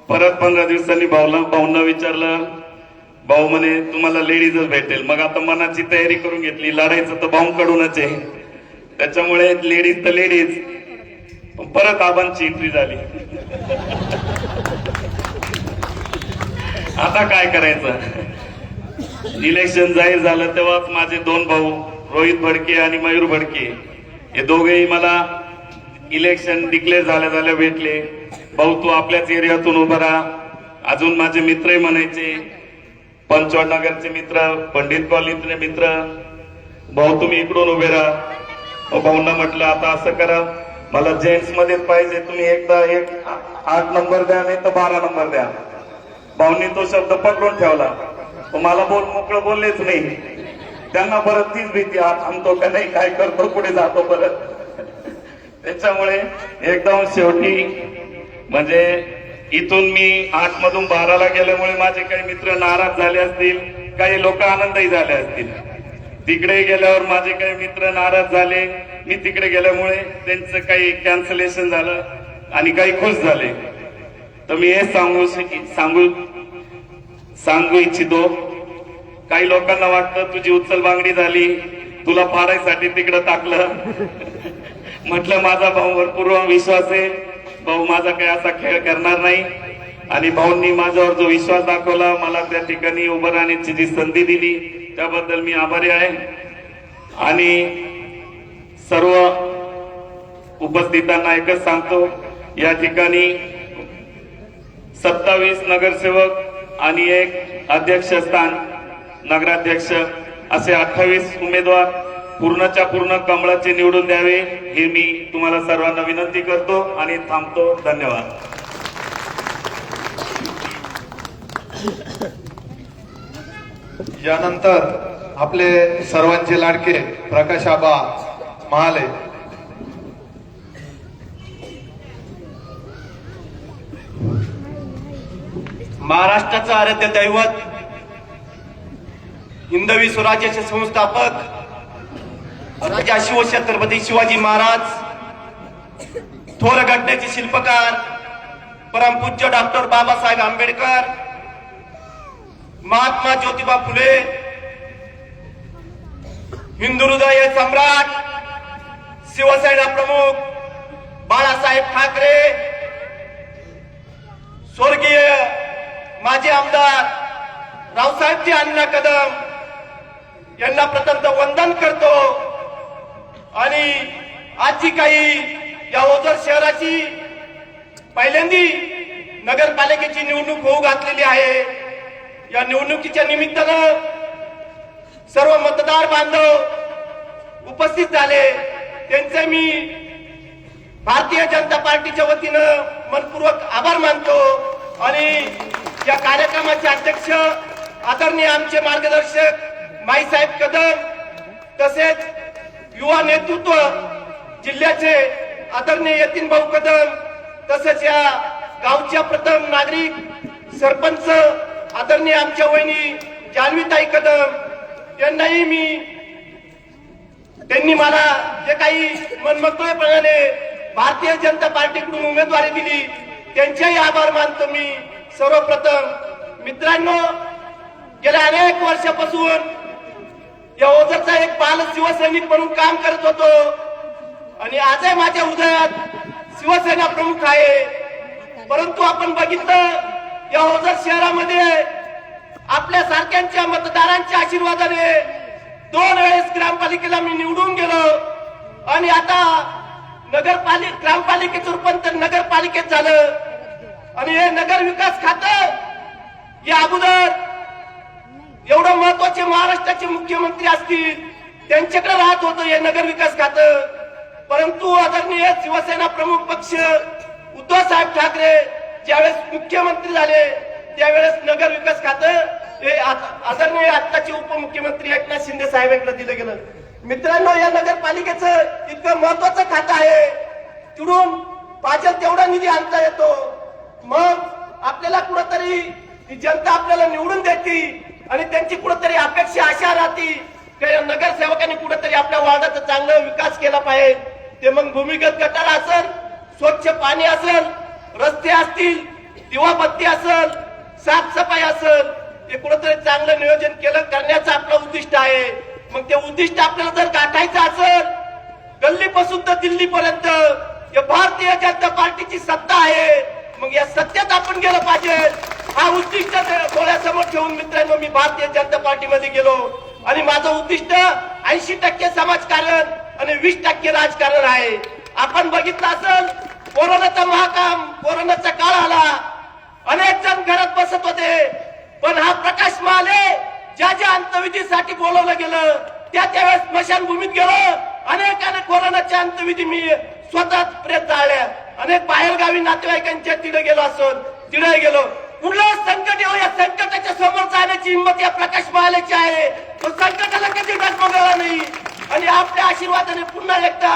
परत 15 दिवसांनी भाऊंना विचारलं, भाऊ म्हणे तुम्हाला लेडीजच भेटेल. मग आता मनाची तयारी करून घेतली, लढायचं तर भाऊंकडूनच आहे, त्याच्यामुळे लेडीज तर लेडीज. परत आबांची एंट्री झाली. आता काय करायचं. इलेक्शन जाहीर झालं तेव्हाच माझे 2 भाऊ रोहित भडके आणि मयूर भडके हे दोघेही मला इलेक्शन डिक्लेअर झाल्या भेटले. भाऊ तू आपल्याच एरियातून उभा राहा. अजून माझे मित्रही म्हणायचे, पंचवड नगरचे मित्र, पंडित कॉलनीतले मित्र, भाऊ तुम्ही इकडून उभे राहा. भाऊंना म्हटलं आता असं करा, मला जेंट्स मध्येच पाहिजे, तुम्ही एकदा 8 नंबर द्या नाही तर 12 नंबर द्या. भाऊंनी तो शब्द पकडून ठेवला. मला मोकळं बोललेच नाही. त्यांना परत तीच भीती, थांबतो का नाही, काय करतो, पुढे जातो परत. त्याच्यामुळे एकदम शेवटी म्हणजे इथून मी 8 मधून 12ला गेल्यामुळे माझे काही मित्र नाराज झाले असतील, काही लोक आनंदही झाले असतील. तिकडे गेल्यावर माझे काही मित्र नाराज झाले, मी तिकडे गेल्यामुळे त्यांचं काही कॅन्सलेशन झालं आणि काही खुश झाले. तर मी हे सांगू इच्छितो, काही लोकांना वाटतं तुझी उचल बांगडी झाली, तुला फाडायसाठी तिकडं टाकलं. म्हटलं माझा भाऊवर पूर्ण विश्वास आहे, भाऊ माझा काही असा खेळ करणार नाही. आणि भाऊंनी माझ्यावर जो विश्वास दाखवला, मला त्या ठिकाणी उभं राहण्याची जी संधी दिली, त्याबद्दल मी आभारी आहे. आणि सर्व उपस्थितांना एकच सांगतो, या ठिकाणी 27 नगरसेवक आणि 1 अध्यक्षस्थान नगराध्यक्ष असे 28 उमेदवार पूर्णच्या पूर्ण कमळाचे निवडून द्यावे, हे मी तुम्हाला सर्वांना विनंती करतो आणि थांबतो. धन्यवाद. यानंतर आपले सर्वांचे लाडके प्रकाश आबा महाले. महाराष्ट्राचं आराध्य दैवत, हिंदवी स्वराज्याचे संस्थापक राजा शिवछत्रपती शिवाजी महाराज, थोर घटनेचे शिल्पकार परमपूज्य डॉक्टर बाबासाहेब आंबेडकर, महात्मा ज्योतिबा फुले, हिंदू हृदय सम्राट, शिवसेना प्रमुख बाळासाहेब ठाकरे, स्वर्गीय माजी आमदार रावसाहेबजी अण्णा कदम यांना प्रथमतः वंदन करतो. आणि आजची काही या ओझर शहराची पहिल्यांदी नगरपालिकेची निवडणूक होऊ घातलेली आहे. या निवडणुकीच्या निमित्तानं सर्व मतदार बांधव उपस्थित झाले, त्यांचे मी भारतीय जनता पार्टीच्या वतीनं मनपूर्वक आभार मानतो. आणि या कार्यक्रमाचे अध्यक्ष आदरणीय आमचे मार्गदर्शक माईसाहेब कदम, तसेच युवा नेतृत्व जिल्ह्याचे आदरणीय यतीन भाऊ कदम, तसेच या गावच्या प्रथम नागरिक सरपंच आदरणीय आमच्या वहिनी जान्हवीताई कदम यांनाही त्यांनी मला जे काही मनमोकळेपणाने भारतीय जनता पार्टीकडून उमेदवारी दिली, त्यांचेही आभार मानतो मी. सर्वप्रथम मित्रांनो, गेल्या अनेक वर्षापासून या ओझरचा एक बाल शिवसैनिक म्हणून काम करत होतो आणि आजही माझ्या हृदयात शिवसेना प्रमुख आहे. परंतु आपण बघितलं शहरामध्ये आपल्या सारख्यांच्या मतदारांच्या आशीर्वादाने 2 वेळेस ग्रामपालिकेला मी निवडून गेलो आणि आता ग्रामपालिकेचं रूपांतर नगरपालिकेत झालं. आणि हे नगर विकास खातं या अगोदर एवढं महत्वाचे महाराष्ट्राचे मुख्यमंत्री असतील त्यांच्याकडे राहत होतं हे नगर विकास खातं. परंतु आदरणीय शिवसेना प्रमुख पक्ष उद्धव साहेब ठाकरे ज्यावेळेस मुख्यमंत्री झाले त्यावेळेस नगर विकास खातं हे आदरणीय आत्ताचे उपमुख्यमंत्री एकनाथ शिंदे साहेबांकडे दिलं गेलं. मित्रांनो, या नगरपालिकेचं इतकं महत्वाचं खातं आहे, तिकडून पाहिजे तेवढा निधी आणता येतो. मग आपल्याला कुठंतरी ही जनता आपल्याला निवडून देते आणि त्यांची कुठंतरी अपेक्षा अशा राहते की नगरसेवकांनी कुठंतरी आपल्या वार्डाचा चांगला विकास केला पाहिजे. ते मग भूमिगत गटार असेल, स्वच्छ पाणी असेल, रस्ते असतील, दिवाबत्ती असेल, साफसफाई असेल, हे कुठंतरी चांगलं नियोजन केलं करण्याचं आपलं उद्दिष्ट आहे. मग ते उद्दिष्ट आपल्याला जर गाठायचं असेल, गल्लीपासून तर दिल्लीपर्यंत भारतीय जनता पार्टीची सत्ता आहे, मग या सत्तेत आपण गेलं पाहिजे. हा उद्दिष्ट डोळ्यासमोर ठेवून मित्रांनो मी भारतीय जनता पार्टीमध्ये गेलो आणि माझं उद्दिष्ट 80% समाजकारण आणि 20% राजकारण आहे. आपण बघितलं असेल कोरोनाचा महाकाम, कोरोनाचा काळ आला, अनेक जण घरात बसत होते, पण हा प्रकाश महाले ज्या ज्या अंत्यविधीसाठी बोलवलं गेलं त्यावेळेस स्मशानभूमीत गेलो. अनेकाने कोरोनाच्या अंत्यविधी मी स्वतः प्रेत जाळल्या. अनेक बाहेरगावी नातेवाईकांच्या तिथे गेलो असून तिथे गेलो. कुठलं संकट येऊ या संकटाच्या समोर जाण्याची हिंमत या प्रकाश महालेची आहे. तो संकटाला कधी डगमगला नाही आणि आपल्या आशीर्वादाने पुन्हा एकदा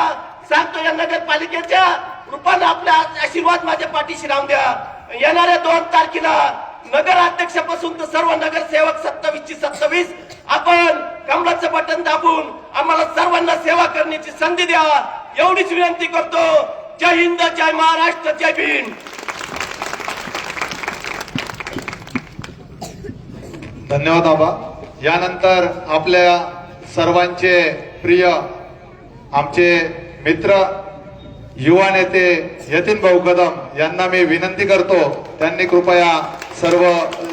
सांगतो या नगरपालिकेच्या रूपाने आपल्या आशीर्वाद माझ्या पाठीशी राहून द्या. येणाऱ्या 2 तारखेला नगराध्यक्षापासून तर सर्व नगरसेवक 27 आपण कमळाचं बटन दाबून आम्हाला सर्वांना सेवा करण्याची संधी द्या एवढीच विनंती करतो. जय हिंद, जय महाराष्ट्र, जय भीम. धन्यवाद आबा. यानंतर आपल्या सर्वांचे प्रिय आमचे मित्र युवा नेते यतीन भाऊ कदम यांना मी विनंती करतो त्यांनी कृपया सर्व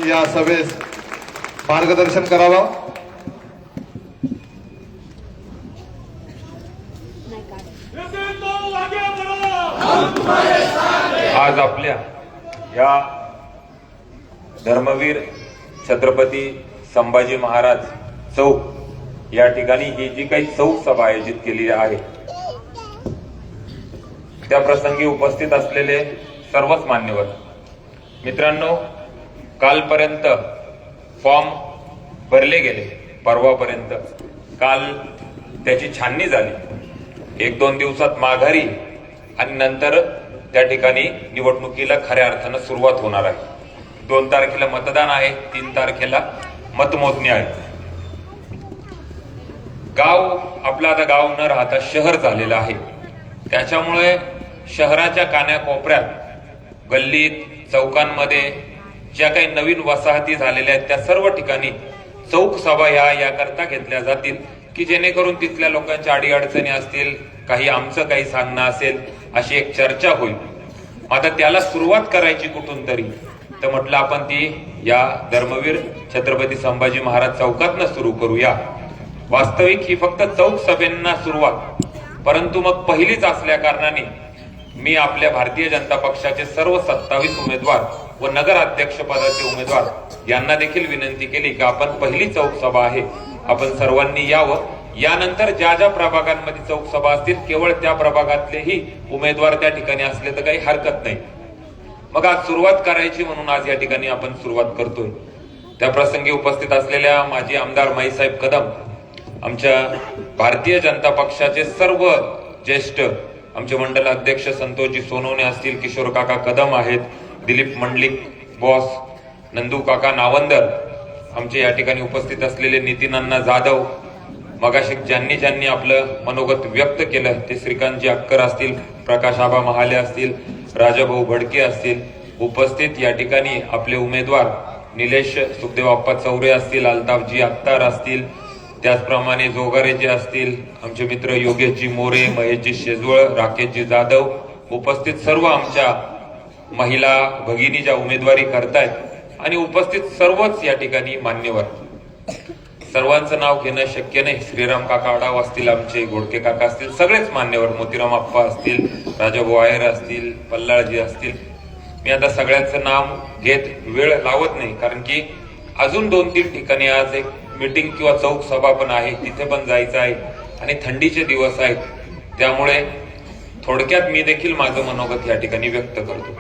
या सभेस मार्गदर्शन करावं. आज आपल्या या धर्मवीर छत्रपती संभाजी महाराज चौक या ठिकाणी ही जी काही चौक सभा आयोजित केली आहे त्या प्रसंगी उपस्थित असलेले सर्वच मान्यवर मित्रांनो, कालपर्यंत फॉर्म भरले गेले, परवापर्यंत काल त्याची छाननी झाली, 1-2 दिवसात माघारी आणि नंतर त्या ठिकाणी निवडणुकीला खऱ्या अर्थानं सुरुवात होणार आहे. 2 तारखेला मतदान आहे, 3 तारखेला मतमोजणी आहे. गाव आपलं आता गाव न राहता शहर झालेलं आहे. त्याच्यामुळे शहराच्या कानाकोपऱ्यात गल्लीत चौकांमध्ये ज्या काही नवीन वसाहती झालेल्या आहेत त्या सर्व ठिकाणी चौक सभा याकरता घेतल्या जातील की जेणेकरून तिथल्या लोकांच्या अडीअडचणी असतील, काही आमचं काही सांगणं असेल, अशी एक चर्चा होईल. आता त्याला सुरुवात करायची कुठून तरी तर म्हटलं आपण ती या धर्मवीर छत्रपती संभाजी महाराज चौकातनं सुरू करूया. वास्तविक ही फक्त चौक सभेंना सुरुवात, परंतु मग पहिलीच असल्या कारणाने मी आपल्या भारतीय जनता पक्षाचे सर्व 27 उमेदवार व नगराध्यक्ष पदाचे उमेदवार यांना देखील विनंती केली की आपण पहिली चौक सभा आहे, आपण सर्वांनी यावं. यानंतर ज्या ज्या प्रभागांमध्ये चौक सभा असतील केवळ त्या प्रभागातलेही उमेदवार त्या ठिकाणी असले तर काही हरकत नाही. मग आज सुरुवात करायची म्हणून आज या ठिकाणी आपण सुरुवात करतोय. त्या प्रसंगी उपस्थित असलेल्या माजी आमदार माईसाहेब कदम, आमच्या भारतीय जनता पक्षाचे सर्व ज्येष्ठ आमचे मंडल अध्यक्ष संतोषजी सोनवणे असतील, किशोर काका कदम आहेत, दिलीप मंडलिक बॉस, नंदू काका नावंदर, आमचे या ठिकाणी उपस्थित असलेले नितीन अण्णा जाधव, मगाशी ज्यांनी आपलं मनोगत व्यक्त केलं ते श्रीकांतजी अक्कर असतील, प्रकाश आबा महाले असतील, राजाभाऊ भडके असतील, उपस्थित या ठिकाणी आपले उमेदवार निलेश सुखदेव अप्पा चौरे असतील, अल्ताफजी अख्तार असतील, त्याचप्रमाणे जोगारेजी असतील, आमचे मित्र योगेशजी मोरे, महेशजी शेजवळ, राकेशजी जाधव, उपस्थित सर्व आमच्या महिला भगिनी ज्या उमेदवारी करतायत आणि उपस्थित सर्वच या ठिकाणी मान्यवर. सर्वांचं नाव घेणं शक्य नाही. श्रीराम काका आढाव असतील, आमचे गोडके काका असतील, सगळेच मान्यवर, मोतीराम आप्पा असतील, राजाभाऊ आयर असतील, पल्लाळजी असतील. मी आता सगळ्यांचं नाव घेत वेळ लावत नाही, कारण की अजून 2-3 ठिकाणी आज एक मीटिंग किंवा चौक सभा पण आहे, तिथे पण जायचं आहे आणि थंडीचे दिवस आहेत. त्यामुळे थोडक्यात मी देखील माझं मनोगत या ठिकाणी व्यक्त करतो.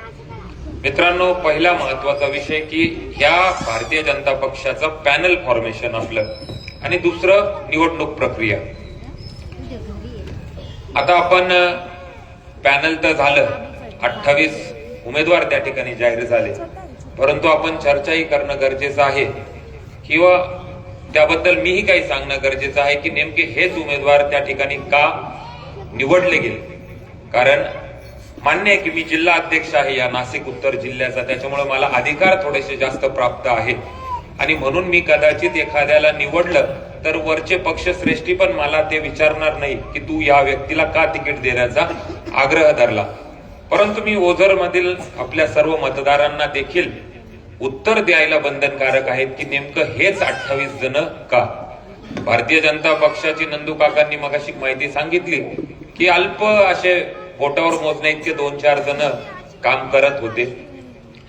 मित्रांनो, पहिला महत्वाचा विषय की ह्या भारतीय जनता पक्षाचं पॅनल फॉर्मेशन आपलं, आणि दुसरं निवडणूक प्रक्रिया. आता आपण पॅनल तर झालं, 28 उमेदवार त्या ठिकाणी जाहीर झाले, परंतु आपण चर्चाही करणं गरजेचं आहे किंवा त्याबद्दल मीही काही सांगणं गरजेचं आहे की नेमके हेच उमेदवार त्या ठिकाणी का निवडले गेले. कारण मान्य आहे की मी जिल्हा अध्यक्ष आहे या नाशिक उत्तर जिल्ह्याचा, त्याच्यामुळे मला अधिकार थोडेसे जास्त प्राप्त आहेत आणि म्हणून मी कदाचित एखाद्याला निवडलं तर वरचे पक्षश्रेष्ठी पण मला ते विचारणार नाही की तू या व्यक्तीला का तिकीट देण्याचा आग्रह धरला. परंतु मी ओझर मधील आपल्या सर्व मतदारांना देखील उत्तर द्यायला बंधनकारक आहेत की नेमकं हेच 28 जण का. भारतीय जनता पक्षाची नंदू काकांनी मगाशी माहिती सांगितली की अल्प असे बोटावर मोजण्या इतके 2-4 जण काम करत होते.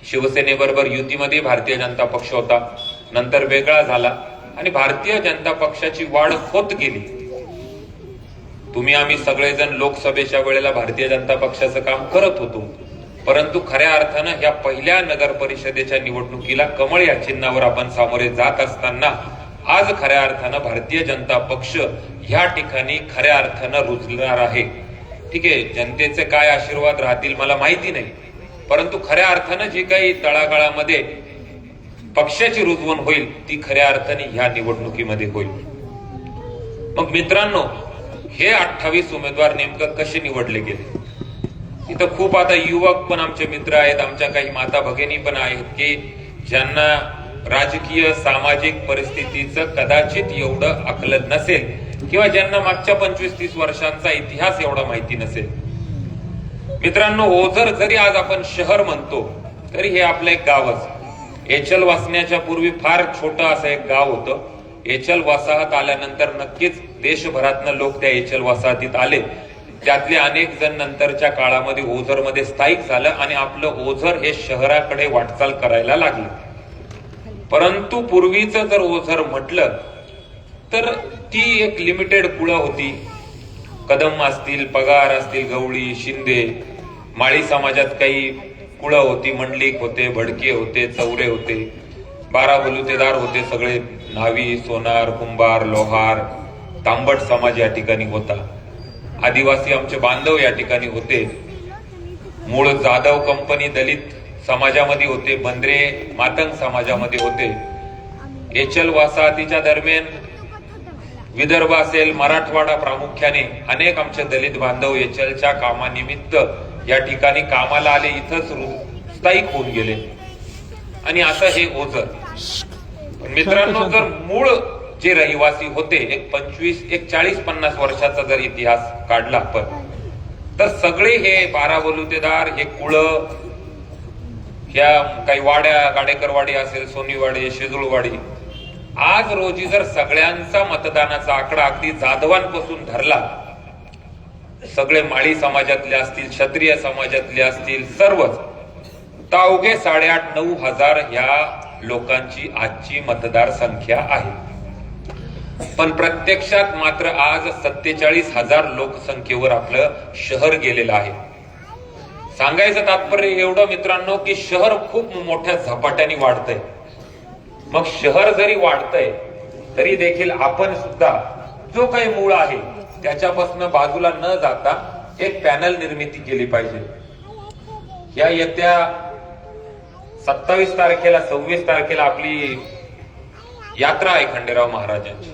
शिवसेनेबरोबर युतीमध्ये भारतीय जनता पक्ष होता, नंतर वेगळा झाला आणि भारतीय जनता पक्षाची वाढ होत गेली. तुम्ही आम्ही सगळेजण लोकसभेच्या वेळेला भारतीय जनता पक्षाचं काम करत होतो, परंतु खऱ्या अर्थानं या पहिल्या नगर परिषदेच्या निवडणुकीला कमळ या चिन्हावर आपण सामोरे जात असताना आज खऱ्या अर्थानं भारतीय जनता पक्ष ह्या ठिकाणी खऱ्या अर्थानं रुजणार आहे. ठीक आहे, जनतेचे काय आशीर्वाद राहतील मला माहिती नाही, परंतु खऱ्या अर्थानं जी काही तळागाळामध्ये पक्षाची रुजवण होईल ती खऱ्या अर्थाने ह्या निवडणुकीमध्ये होईल. मग मित्रांनो, हे 28 उमेदवार नेमकं कसे निवडले गेले. इथं खूप आता युवक पण आमचे मित्र आहेत, आमच्या काही माता भगिनी पण आहेत की ज्यांना राजकीय सामाजिक परिस्थितीचं कदाचित एवढं आकलन नसेल किंवा ज्यांना मागच्या 25-30 वर्षांचा इतिहास एवढा माहिती नसेल. मित्रांनो, ओझर जरी आज आपण शहर म्हणतो तरी हे आपलं एक गावच. एचल वसण्याच्या पूर्वी फार छोटं असं एक गाव होतं. एचल वसाहत आल्यानंतर नक्कीच देशभरातनं लोक त्या एचल वसाहतीत आले. त्यातले अनेक जण नंतरच्या काळामध्ये ओझरमध्ये स्थायिक झालं आणि आपलं ओझर हे शहराकडे वाटचाल करायला लागलं. परंतु पूर्वीचं जर ओझर म्हटलं तर ती एक लिमिटेड कुळं होती. कदम असतील, पगार असतील, गवळी, शिंदे, माळी समाजात काही कुळं होती, मंडलिक होते, भडके होते, चौरे होते, 12 बलुतेदार होते, सगळे न्हावी, सोनार, कुंभार, लोहार, तांबट समाज या ठिकाणी होता. आदिवासी आमचे बांधव या ठिकाणी होते. मूळ जाधव कंपनी दलित समाजामध्ये होते, बंद्रे मातंग समाजामध्ये होते. एचल वसाहतीच्या दरम्यान विदर्भ असेल, मराठवाडा प्रामुख्याने अनेक आमचे दलित बांधव एचलच्या कामानिमित्त या ठिकाणी कामाला आले, इथंच स्थायिक होऊन गेले आणि असं हे ओझर. मित्रांनो, जर मूळ जे रहिवासी होते एक 40-50 वर्षाचा जर इतिहास काढला आपण तर सगळे हे 12 बलुतेदार, हे कुळं, ह्या काही वाड्या, गाडेकरवाडी असेल, सोनीवाडी, शेजुळवाडी, आज रोजी जर सगळ्यांचा मतदानाचा आकडा अगदी जाधवांपासून धरला, सगळे माळी समाजातले असतील, क्षत्रिय समाजातले असतील, सर्वच, तर अवघे 8,500-9 हजार ह्या लोकांची आजची मतदार संख्या आहे. पण प्रत्यक्षात मात्र आज 47,000 लोकसंख्येवर आपलं शहर गेलेलं आहे. सांगायचं तात्पर्य एवढं मित्रांनो की शहर खूप मोठ्या झपाट्याने वाढतंय. मग शहर जरी वाढतंय तरी देखील आपण सुद्धा जो काही मूळ आहे त्याच्यापासून बाजूला न जाता एक पॅनल निर्मिती केली पाहिजे. या येत्या 27 तारखेला 26 तारखेला आपली यात्रा आहे खंडेराव महाराजांची.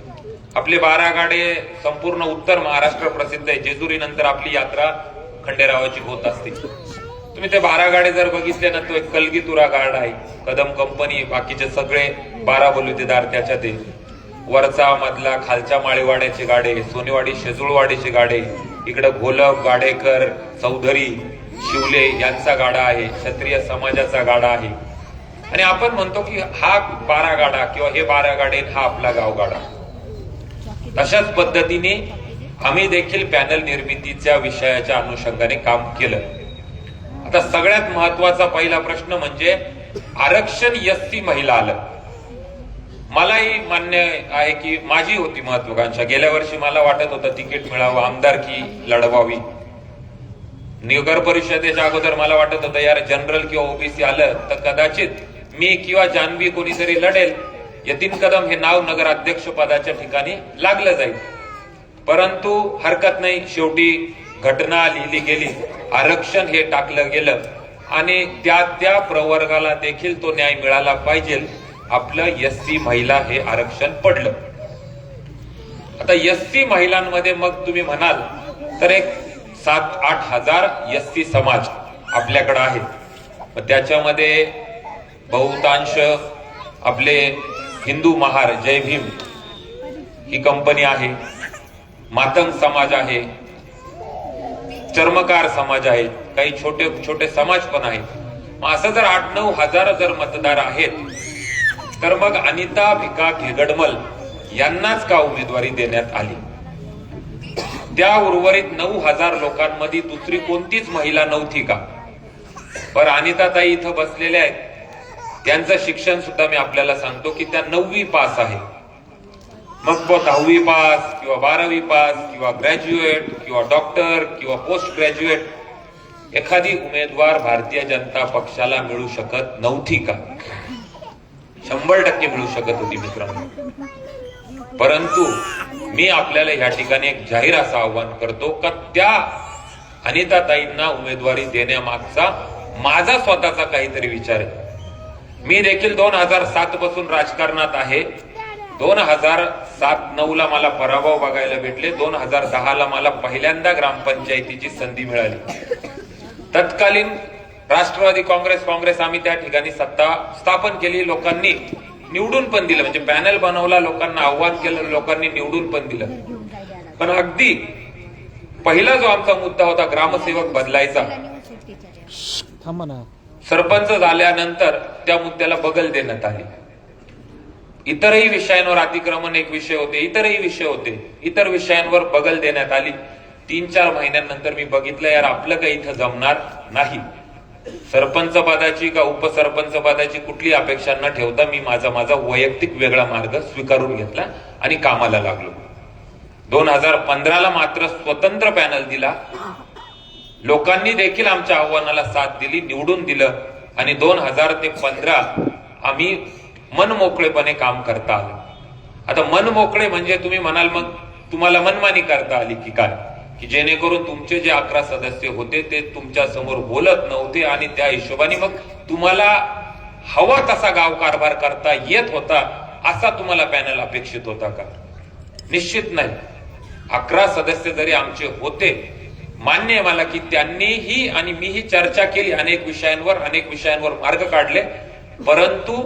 आपले 12 गाडे संपूर्ण उत्तर महाराष्ट्र प्रसिद्ध आहे. जेजुरी नंतर आपली यात्रा खंडेरावाची होत असते. तुम्ही ते 12 गाडे जर बघितले ना, तो एक कलगीतुरा गाड आहे, कदम कंपनी, बाकीचे सगळे 12 बलुतेदार त्याच्यात आहे. वरचा मधला खालच्या माळेवाड्याचे गाडे, सोनेवाडी शेजुळवाडीचे गाडे, इकडे घोलप, गाडेकर, चौधरी, शिवले यांचा गाडा आहे, क्षत्रिय समाजाचा गाडा आहे. आणि आपण म्हणतो की हा 12 गाडा किंवा हे 12 गाडे हा आपला गावगाडा. तशाच पद्धतीने आम्ही देखील पॅनल निर्मितीच्या विषयाच्या अनुषंगाने काम केलं. आता सगळ्यात महत्वाचा पहिला प्रश्न म्हणजे आरक्षण एससी महिला आलं. मलाही मान्य आहे की माझी होती महत्वाकांक्षा. गेल्या वर्षी मला वाटत होतं तिकीट मिळावं, आमदारकी लढवावी. नगर परिषदेच्या अगोदर मला वाटत होतं यार जनरल किंवा ओबीसी आलं तर कदाचित मी किंवा जान्हवी कोणीतरी लढेल, यतीन कदम हे नाव नगराध्यक्ष पदाच्या ठिकाणी लागलं जाईल. परंतु हरकत नाही, शेवटी घटना लिहिली गेली, आरक्षण हे टाकलं गेलं आणि त्या प्रवर्गाला देखील तो न्याय मिळाला पाहिजे. आपलं एससी महिला हे आरक्षण पडलं. आता एससी महिलांमध्ये मग तुम्ही म्हणाल तर एक 7-8 हजार एससी समाज आपल्याकडे आहे. त्याच्यामध्ये बहुतांश आपले हिंदू महार, जय भीम ही कंपनी आहे, मातंग समाज आहे, चर्मकार समाज आहे, काही छोटे छोटे समाज पण आहेत. मग असं जर 8-9 हजार जर मतदार आहेत तर मग अनिता भिका घेगडमल यांनाच का उमेदवारी देण्यात आली? त्या उर्वरित 9,000 लोकांमध्ये दुसरी कोणतीच महिला नव्हती का? पर अनिताताई इथं बसलेल्या आहेत, त्यांचं शिक्षण सुद्धा मी आपल्याला सांगतो की त्या 9वी पास आहे. मग 10वी पास किंवा 12वी पास किंवा ग्रॅज्युएट किंवा डॉक्टर किंवा पोस्ट ग्रॅज्युएट एखादी उमेदवार भारतीय जनता पक्षाला मिळू शकत नव्हती का? 100% मिळू शकत होती मित्रांनो. परंतु मी आपल्याला या ठिकाणी एक जाहीर असं आव्हान करतो का त्या अनिताताईंना उमेदवारी देण्यामागचा माझा स्वतःचा काहीतरी विचार आहे. मी देखील 2007 पासून राजकारणात आहे. 2007-9 ला मला पराभव बघायला भेटले. 2010 ला मला पहिल्यांदा ग्रामपंचायतीची संधी मिळाली. तत्कालीन राष्ट्रवादी काँग्रेस आम्ही त्या ठिकाणी सत्ता स्थापन केली. लोकांनी निवडून पण दिलं, म्हणजे पॅनल बनवला, लोकांना आव्हान केलं, लोकांनी निवडून पण दिलं. पण अगदी पहिला जो आमचा मुद्दा होता ग्रामसेवक बदलायचा, सरपंच झाल्यानंतर त्या मुद्द्याला बगल देण्यात आली. इतरही विषयांवर अतिक्रमण एक विषय होते, इतरही विषय होते, इतर विषयांवर बगल देण्यात आली. 3-4 महिन्यानंतर मी बघितलं यार आपलं काही इथं जमणार नाही. सरपंच पदाची का उपसरपंच पदाची कुठली अपेक्षा न ठेवता मी माझा वैयक्तिक वेगळा मार्ग स्वीकारून घेतला आणि कामाला लागलो. 2015 ला मात्र स्वतंत्र पॅनल दिला. लोकांनी देखील आमच्या आव्हानाला साथ दिली, निवडून दिलं आणि 2000 ते 15 आम्ही मनमोकळेपणे काम करता आलं. आता मनमोकळे म्हणजे तुम्ही म्हणाल मग तुम्हाला मनमानी करता आली की काय? की जेणेकरून तुमचे जे 11 सदस्य होते ते तुमच्या समोर बोलत नव्हते आणि त्या हिशोबाने मग तुम्हाला हवा तसा गाव कारभार करता येत होता असा तुम्हाला पॅनल अपेक्षित होता का? निश्चित नाही. 11 सदस्य जरी आमचे होते, मान्य आहे मला की त्यांनीही आणि मीही चर्चा केली अनेक विषयांवर मार्ग काढले. परंतु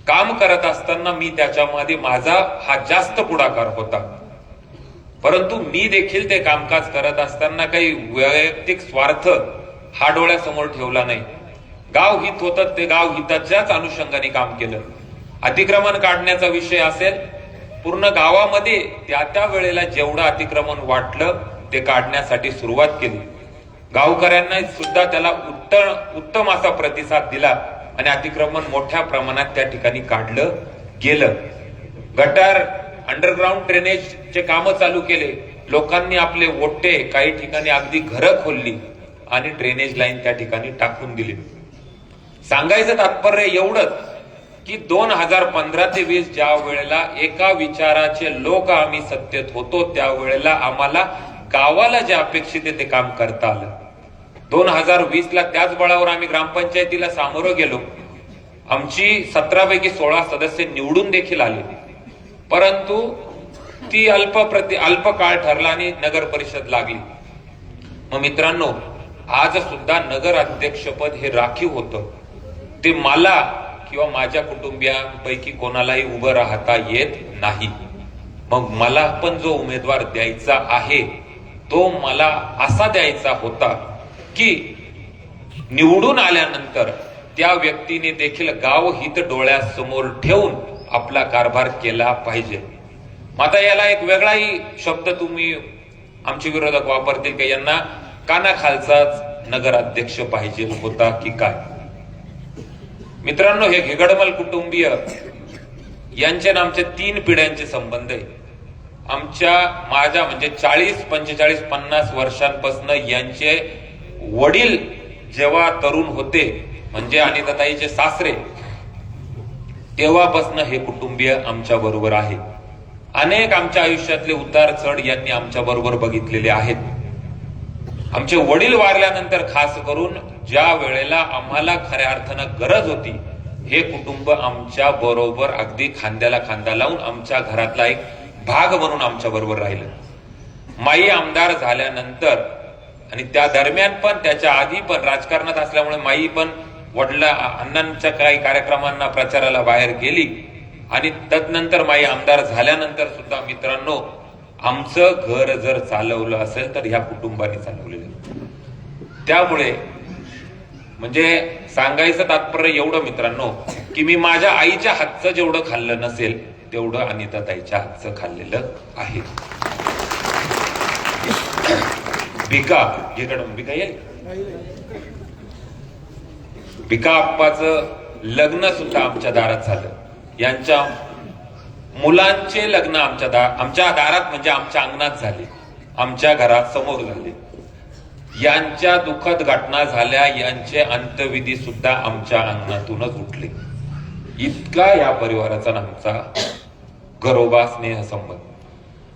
काम करत असताना मी त्याच्यामध्ये माझा हा जास्त पुढाकार होता. परंतु मी देखील ते कामकाज करत असताना काही वैयक्तिक स्वार्थ हा डोळ्यासमोर ठेवला नाही. गाव हित होतं ते गाव हिताच्याच अनुषंगाने काम केलं. अतिक्रमण काढण्याचा विषय असेल, पूर्ण गावामध्ये त्या वेळेला जेवढं अतिक्रमण वाटलं ते काढण्यासाठी सुरुवात केली. गावकऱ्यांना सुद्धा त्याला उत्तम असा प्रतिसाद दिला आणि अतिक्रमण मोठ्या प्रमाणात त्या ठिकाणी काढलं गेलं. गटार अंडरग्राउंड ड्रेनेजचे कामं चालू केले. लोकांनी आपले ओटे काही ठिकाणी अगदी घरं खोलली आणि ड्रेनेज लाईन त्या ठिकाणी टाकून दिली. सांगायचं तात्पर्य एवढंच की 2015 ते 20 ज्या वेळेला एका विचाराचे लोक आम्ही सत्तेत होतो त्यावेळेला आम्हाला गावाला जे अपेक्षित आहे ते काम करता आलं. 2020 ला त्याच बळावर आम्ही ग्रामपंचायतीला सामोरं गेलो. आमची 17 पैकी 16 सदस्य निवडून देखील आले. परंतु ती अल्प काळ ठरला आणि नगर परिषद लागली. मग मित्रांनो, आज सुद्धा नगर अध्यक्षपद हे राखीव होतं. ते मला किंवा माझ्या कुटुंबियांपैकी कोणालाही उभं राहता येत नाही. मग मला पण जो उमेदवार द्यायचा आहे तो मला असा द्यायचा होता की निवडून आल्यानंतर त्या व्यक्तीने देखील गावहित डोळ्यासमोर ठेवून आपला कारभार केला पाहिजे. मग आता याला एक वेगळाही शब्द तुम्ही आमचे विरोधक वापरतील की यांना कानाखालचाच नगराध्यक्ष पाहिजे होता की काय. मित्रांनो, हे घेगडमल कुटुंबीय यांचे ना आमचे 3 पिढ्यांचे संबंध आहे. माझ्या म्हणजे 40, 45, 50 वर्षांपासून यांचे वडील जेव्हा तरुण होते म्हणजे अनिताताईचे सासरे, तेव्हापासून हे कुटुंबीय आमच्या बरोबर आहे. अनेक आमच्या आयुष्यातले उतार चढ यांनी आमच्या बरोबर बघितलेले आहेत. आमचे वडील वारल्यानंतर खास करून ज्या वेळेला आम्हाला खऱ्या अर्थानं गरज होती, हे कुटुंब आमच्या बरोबर अगदी खांद्याला खांदा लावून आमच्या घरातला एक भाग म्हणून आमच्या बरोबर राहिलं. माई आमदार झाल्यानंतर आणि त्या दरम्यान पण, त्याच्या आधी पण राजकारणात असल्यामुळे माई पण अण्णांच्या काही कार्यक्रमांना प्रचाराला बाहेर गेली आणि तदनंतर माई आमदार झाल्यानंतर सुद्धा मित्रांनो, आमचं घर जर चालवलं असेल तर ह्या कुटुंबाने चालवलेलं. त्यामुळे म्हणजे सांगायचं तात्पर्य एवढं मित्रांनो, की मी माझ्या आईच्या हातचं जेवढं खाल्लं नसेल तेवढं अनिताताईच्या हातचं खाल्लेलं आहे. भिका येईल. भिका आप्पाचं लग्न सुद्धा आमच्या दारात झालं. यांच्या मुलांचे लग्न आमच्या दारात म्हणजे आमच्या अंगणात झाले, आमच्या घरात समोर झाले. यांच्या दुःखद घटना झाल्या, यांचे अंत्यविधी सुद्धा आमच्या अंगणातूनच उठले. इतका या परिवाराचा आमचा घरोबा स्नेह संबंध.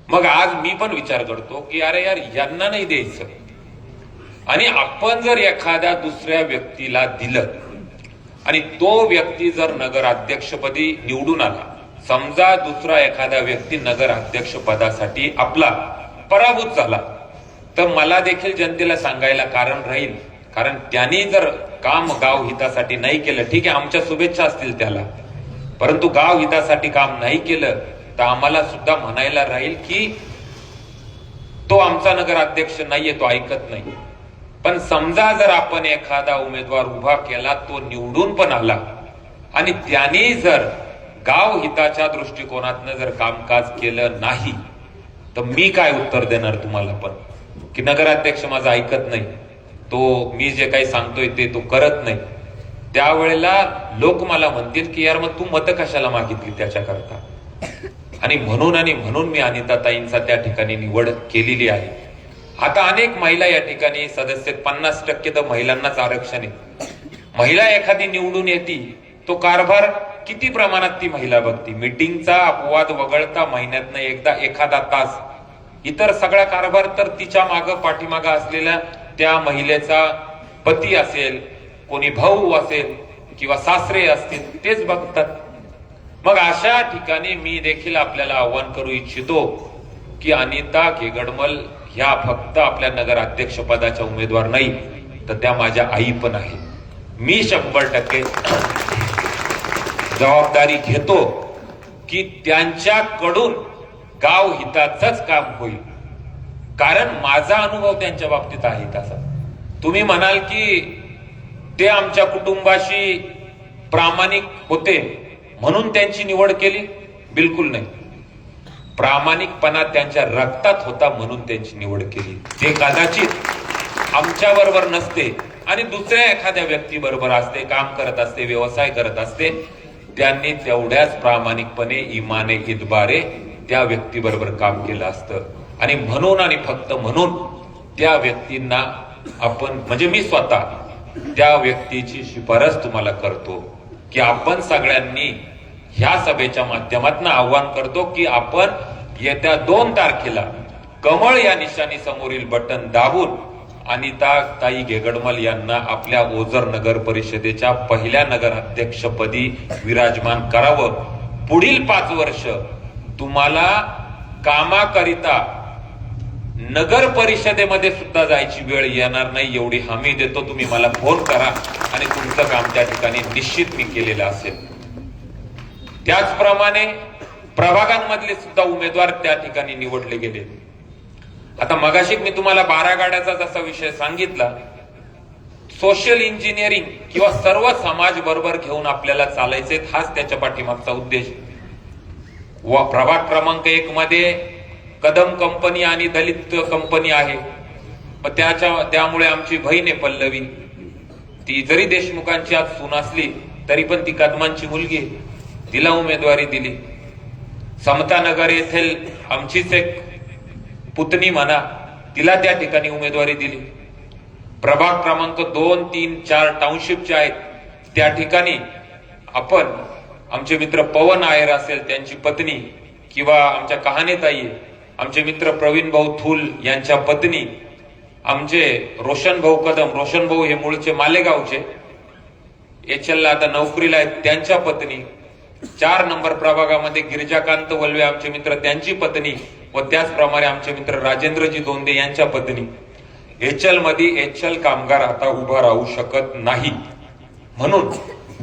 मग आज मी पण विचार करतो की अरे यार, यांना नाही द्यायचं आणि आपण जर एखाद्या दुसऱ्या व्यक्तीला दिलं आणि तो व्यक्ती जर नगराध्यक्षपदी निवडून आला, समजा दुसरा एखादा व्यक्ती नगराध्यक्ष पदासाठी आपला पराभूत झाला, तर मला देखील जनतेला सांगायला कारण राहील. कारण त्यांनी जर काम गाव हितासाठी नाही केलं, ठीक आहे, आमच्या शुभेच्छा असतील त्याला, परंतु गाव हितासाठी काम नाही केलं तर आम्हाला सुद्धा म्हणायला राहील की तो आमचा नगराध्यक्ष नाहीये, तो ऐकत नाही. पण समजा जर आपण एखादा उमेदवार उभा केला, तो निवडून पण आला आणि त्यांनी जर गाव हिताच्या दृष्टिकोनातनं जर कामकाज केलं नाही, तर मी काय उत्तर देणार तुम्हाला पण की नगराध्यक्ष माझा ऐकत नाही, तो मी जे काही सांगतोय ते तो करत नाही. त्यावेळेला लोक मला म्हणतील की यार मग तू मतं कशाला मागितली त्याच्याकरता. आणि म्हणून मी अनिताताईंचा त्या ठिकाणी निवड केलेली आहे. आता अनेक महिला या ठिकाणी सदस्य, 50% तर महिलांनाच आरक्षण आहे. महिला एखादी निवडून येते, तो कारभार किती प्रमाणात ती महिला बघती. मीटिंगचा अपवाद वगळता महिन्यातनं एकदा एखादा तास, इतर सगळा कारभार तर तिच्या मागं पाठीमागं असलेल्या त्या महिलेचा पती असेल, कोणी भाऊ असेल किंवा सासरे असतील, तेच बघतात. मग अशा ठिकाणी मी देखील आपल्याला आव्हान करू इच्छितो की अनिता घेगडमल ह्या फक्त आपल्या नगराध्यक्ष पदाच्या उमेदवार नाही, तर त्या माझ्या आई पण आहे. मी 100% जबाबदारी घेतो की त्यांच्याकडून गाव हिताचंच काम होईल. कारण माझा अनुभव त्यांच्या बाबतीत आहे तसा. तुम्ही म्हणाल की ते आमच्या कुटुंबाशी प्रामाणिक होते म्हणून त्यांची निवड केली, बिलकुल नाही. प्रामाणिकपणा त्यांच्या रक्तात होता म्हणून त्यांची निवड केली. ते कदाचित आमच्या बरोबर नसते आणि दुसऱ्या एखाद्या व्यक्ती बरोबर असते, काम करत असते, व्यवसाय करत असते, त्यांनी तेवढ्याच प्रामाणिकपणे इमाने इतबारे त्या व्यक्ती बरोबर काम केलं असतं. आणि म्हणून आणि फक्त म्हणून त्या व्यक्तींना आपण, म्हणजे मी स्वतः त्या व्यक्तीची शिफारस तुम्हाला करतो की आपण सगळ्यांनी ह्या सभेच्या माध्यमातून आव्हान करतो की आपण येत्या 2 तारखेला कमळ या निशाणी समोरील बटन दाबून अनिताताई घेगडमल यांना आपल्या ओझर नगर परिषदेच्या पहिल्या नगराध्यक्षपदी विराजमान करावं. पुढील 5 वर्ष तुम्हाला कामाकरिता नगर परिषदेमध्ये सुद्धा जायची वेळ येणार नाही, एवढी हमी देतो. तुम्ही मला फोन करा आणि तुमचं काम त्या ठिकाणी निश्चित मी केलेलं असेल. त्याचप्रमाणे प्रभागांमधले सुद्धा उमेदवार त्या ठिकाणी निवडले गेले. आता मगाशी मी तुम्हाला 12 गाड्याचा जसा विषय सांगितला, सोशल इंजिनिअरिंग किंवा सर्व समाज बरोबर घेऊन आपल्याला चालायचे, हाच त्याच्या पाठीमागचा उद्देश. व प्रभाग क्रमांक 1 मध्ये कदम कंपनी आणि दलित कंपनी आहे. त्यामुळे आमची बहीण आहे पल्लवी, ती जरी देशमुखांची आज सून असली तरी पण ती कदमांची मुलगी, तिला उमेदवारी दिली. समतानगर येथील आमचीच एक पुतणी म्हणा, तिला त्या ठिकाणी उमेदवारी दिली. प्रभाग क्रमांक 2, 3, 4 टाउनशिपचे आहेत, त्या ठिकाणी आपण आमचे मित्र पवन आयर असेल त्यांची पत्नी, किंवा आमच्या कहाणेताई, आमचे मित्र प्रवीण भाऊ थूल यांच्या पत्नी, आमचे रोशन भाऊ कदम, रोशन भाऊ हे मूळचे मालेगावचे, एचएलला आता नोकरीला आहेत, त्यांच्या पत्नी. 4 नंबर प्रभागामध्ये गिरिजाकांत वल्वे आमचे मित्र, त्यांची पत्नी, व त्याचप्रमाणे आमचे मित्र राजेंद्रजी दोंदे यांच्या पत्नी. एचएल मध्ये एचएल कामगार आता उभा राहू शकत नाही, म्हणून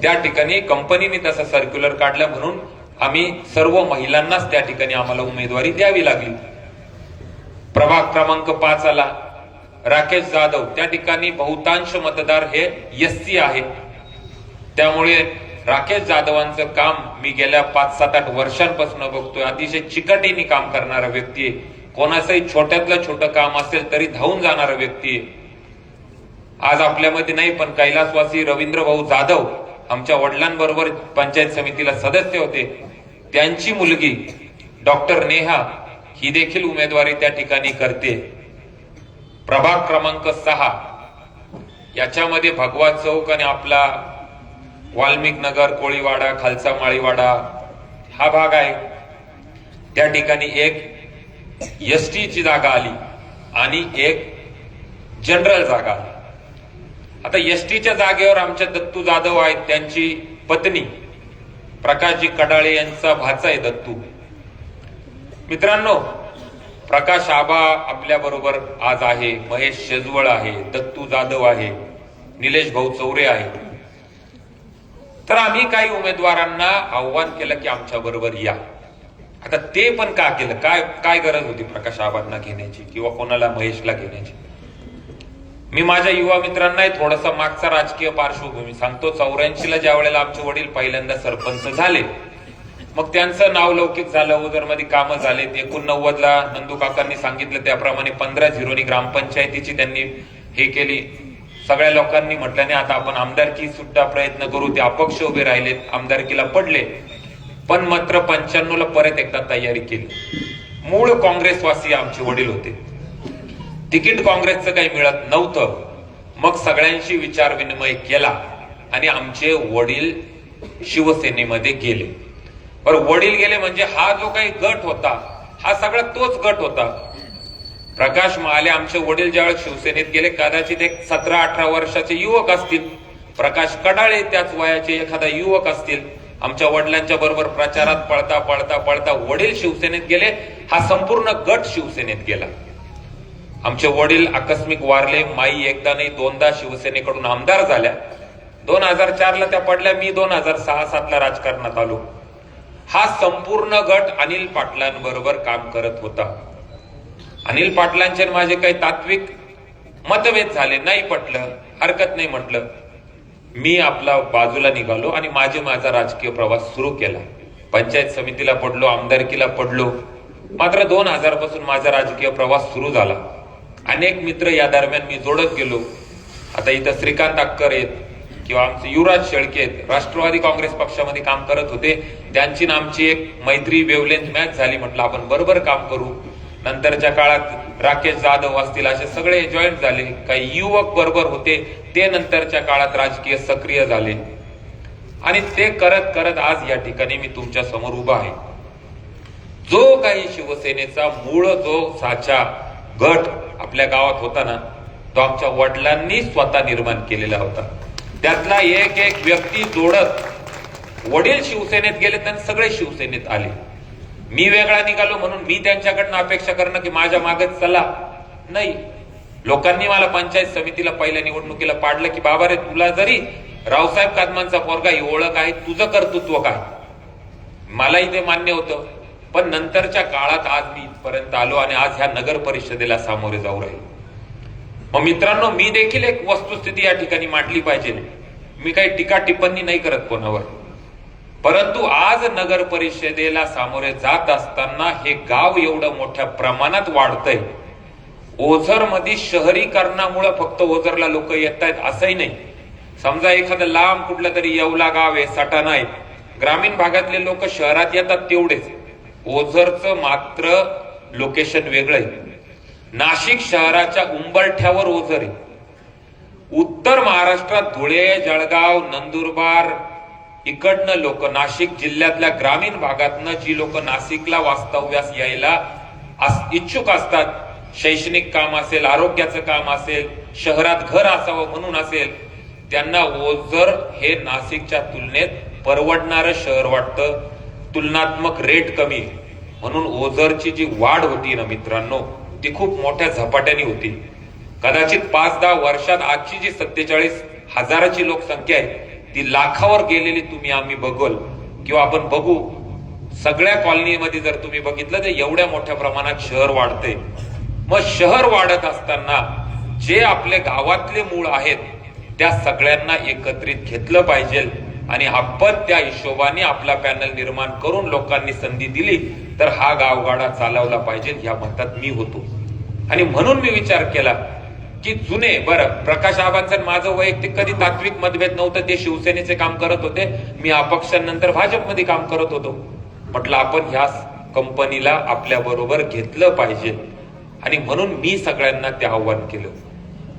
त्या ठिकाणी कंपनीने तसा सर्क्युलर काढला, म्हणून आम्ही सर्व महिलांनाच त्या ठिकाणी आम्हाला उमेदवारी द्यावी लागली. प्रभाग क्रमांक 5 आला राकेश जाधव, त्या ठिकाणी बहुतांश मतदार हे एससी आहे. त्यामुळे राकेश जाधवांचं काम मी गेल्या 5-7-8 वर्षांपासून बघतोय. अतिशय चिकटीने काम करणारा व्यक्ती आहे. कोणाचंही छोट्यातलं छोटं काम असेल तरी धावून जाणारा व्यक्ती आहे. आज आपल्यामध्ये नाही, पण कैलासवासी रवींद्र भाऊ जाधव आमच्या वडिलांबरोबर पंचायत समितीला सदस्य होते, त्यांची मुलगी डॉक्टर नेहा ही देखील उमेदवारी त्या ठिकाणी करते. प्रभाग क्रमांक 6 याच्यामध्ये भगवा चौक आणि आपला वाल्मिक नगर, कोळीवाडा, खालचा माळीवाडा हा भाग आहे. त्या ठिकाणी एक एसटी ची जागा आली आणि एक जनरल जागा आली. आता एसटीच्या जागेवर आमच्या दत्तू जाधव आहेत, त्यांची पत्नी प्रकाशजी कडाळे यांचा भाचा आहे दत्तू. मित्रांनो, प्रकाश आबा आपल्या बरोबर आज आहे, महेश शेजवळ आहे, दत्तू जाधव आहे, निलेश भाऊ चौरे आहे. तर आम्ही काही उमेदवारांना आव्हान केलं की आमच्या बरोबर या. आता ते पण का केलं, काय गरज होती प्रकाश आबांना घेण्याची किंवा कोणाला महेशला घेण्याची? मी माझ्या युवा मित्रांनाही थोडासा मागचा राजकीय पार्श्वभूमी सांगतो. 84ला ज्या वेळेला आमचे वडील पहिल्यांदा सरपंच झाले, मग त्यांचं नाव लौकिक झालं, ओझरमध्ये कामं झाले. 89ला नंदू काकांनी सांगितलं त्याप्रमाणे 15-0 ग्रामपंचायतीची त्यांनी हे केली. सगळ्या लोकांनी म्हटलं नाही आता आपण आमदारकी सुद्धा प्रयत्न करू. ते अपक्ष उभे राहिले, आमदारकीला पडले, पण मात्र 95ला परत एकदा तयारी केली. मूळ काँग्रेसवासी आमचे वडील होते, तिकीट काँग्रेसचं काही मिळत नव्हतं. मग सगळ्यांशी विचार विनिमय केला आणि आमचे वडील शिवसेनेमध्ये गेले. बरं, वडील गेले म्हणजे हा जो काही गट होता हा सगळा तोच गट होता. प्रकाश महाले आमचे वडील ज्यावेळेस शिवसेनेत गेले, कदाचित एक 17-18 वर्षाचे युवक असतील. प्रकाश कडाळे त्याच वयाचे एखादा युवक असतील. आमच्या वडिलांच्या बरोबर प्रचारात पळता पळता पळता वडील शिवसेनेत गेले, हा संपूर्ण गट शिवसेनेत गेला. आमचे वडील आकस्मिक वारले, माई एकदा नाही 2दा शिवसेनेकडून आमदार झाल्या. 2004ला त्या पडल्या, मी 2006-07ला राजकारणात आलो. हा संपूर्ण गट अनिल पाटलांबरोबर काम करत होता. अनिल पाटलांचे माझे काही तात्विक मतभेद झाले, नाही पटलं, हरकत नाही म्हटलं. मी आपला बाजूला निघालो आणि माझा राजकीय प्रवास सुरू केला. पंचायत समितीला पडलो, आमदारकीला पडलो. मात्र 2000 पासून माझा राजकीय प्रवास सुरू झाला. अनेक मित्र या दरम्यान मी जोडत गेलो. आता इथं श्रीकांत अक्कर आहेत किंवा आमचे युवराज शेळके आहेत, राष्ट्रवादी काँग्रेस पक्षामध्ये काम करत होते. त्यांची ना आमची एक मैत्री वेवलेंथ मॅच झाली. म्हटलं आपण बरोबर काम करू. नंतरच्या काळात राकेश जाधव असतील असे सगळे जॉईंट झाले. काही युवक बरोबर होते, ते नंतरच्या काळात राजकीय सक्रिय झाले आणि ते करत करत आज या ठिकाणी मी तुमच्या समोर उभा आहे. जो काही शिवसेनेचा मूळ जो साचा गट आपल्या गावात होता ना, तो आमच्या वडिलांनी स्वतः निर्माण केलेला होता. त्यातला एक एक व्यक्ती जोडत वडील शिवसेनेत गेले तर सगळे शिवसेनेत आले. मी वेगळा निघालो म्हणून मी त्यांच्याकडनं अपेक्षा करणं की माझ्या मागच चला, नाही. लोकांनी मला पंचायत समितीला पहिल्या निवडणुकीला पाडलं की बाबा रे, तुला जरी रावसाहेब कदमांचा पोरगा ही ओळख आहे, तुझं कर्तृत्व काय? मलाही ते मान्य होतं. पण नंतरच्या काळात आज मी इथपर्यंत आलो आणि आज ह्या नगर परिषदेला सामोरे जाऊ राहील. मग मित्रांनो, मी देखील एक वस्तुस्थिती या ठिकाणी मांडली पाहिजे. मी काही टीका टिप्पणी नाही करत कोणावर, परंतु आज नगर परिषदेला सामोरे जात असताना हे गाव एवढं मोठ्या प्रमाणात वाढतंय. ओझर मध्ये शहरीकरणामुळे फक्त ओझरला लोक येत आहेत असंही नाही. समजा एखादं लांब कुठलं तरी येवला गाव आहे, सटाणा आहे, ग्रामीण भागातले लोक शहरात येतात तेवढेच. ओझरचं मात्र लोकेशन वेगळं आहे. नाशिक शहराच्या उंबरठ्यावर ओझर आहे. उत्तर महाराष्ट्रात धुळे, जळगाव, नंदुरबार इकडनं लोक, नाशिक जिल्ह्यातल्या ग्रामीण भागातनं जी लोक नाशिकला वास्तव्यास यायला इच्छुक असतात, शैक्षणिक काम असेल, आरोग्याचं काम असेल, शहरात घर असावं म्हणून असेल, त्यांना ओझर हे नाशिकच्या तुलनेत परवडणारं शहर वाटतं. तुलनात्मक रेट कमी, म्हणून ओझरची जी वाढ होती ना मित्रांनो, ती खूप मोठ्या झपाट्याने होती. कदाचित 5-10 वर्षात आजची जी 47,000ची लोकसंख्या आहे ती लाखावर गेलेली आम्ही बघल किंवा आपण बघू. सगळ्या कॉलनीमध्ये जर तुम्ही बघितलं तर एवढ्या मोठ्या प्रमाणात शहर वाढते. मग शहर वाढत असताना जे आपले गावातले मूळ आहेत त्या सगळ्यांना एकत्रित घेतलं पाहिजे आणि आपण त्या हिशोबाने आपला पॅनल निर्माण करून लोकांनी संधी दिली तर हा गावगाडा चालवला पाहिजे या मतात मी होतो. आणि म्हणून मी विचार केला की जुने, बरं, प्रकाश आबांचं माझं वैयक्तिक कधी तात्विक मतभेद नव्हतं. ते शिवसेनेचे काम करत होते, मी अपक्षानंतर भाजपमध्ये काम करत होतो. म्हटलं आपण ह्या कंपनीला आपल्या बरोबर घेतलं पाहिजे आणि म्हणून मी सगळ्यांना ते आव्हान केलं.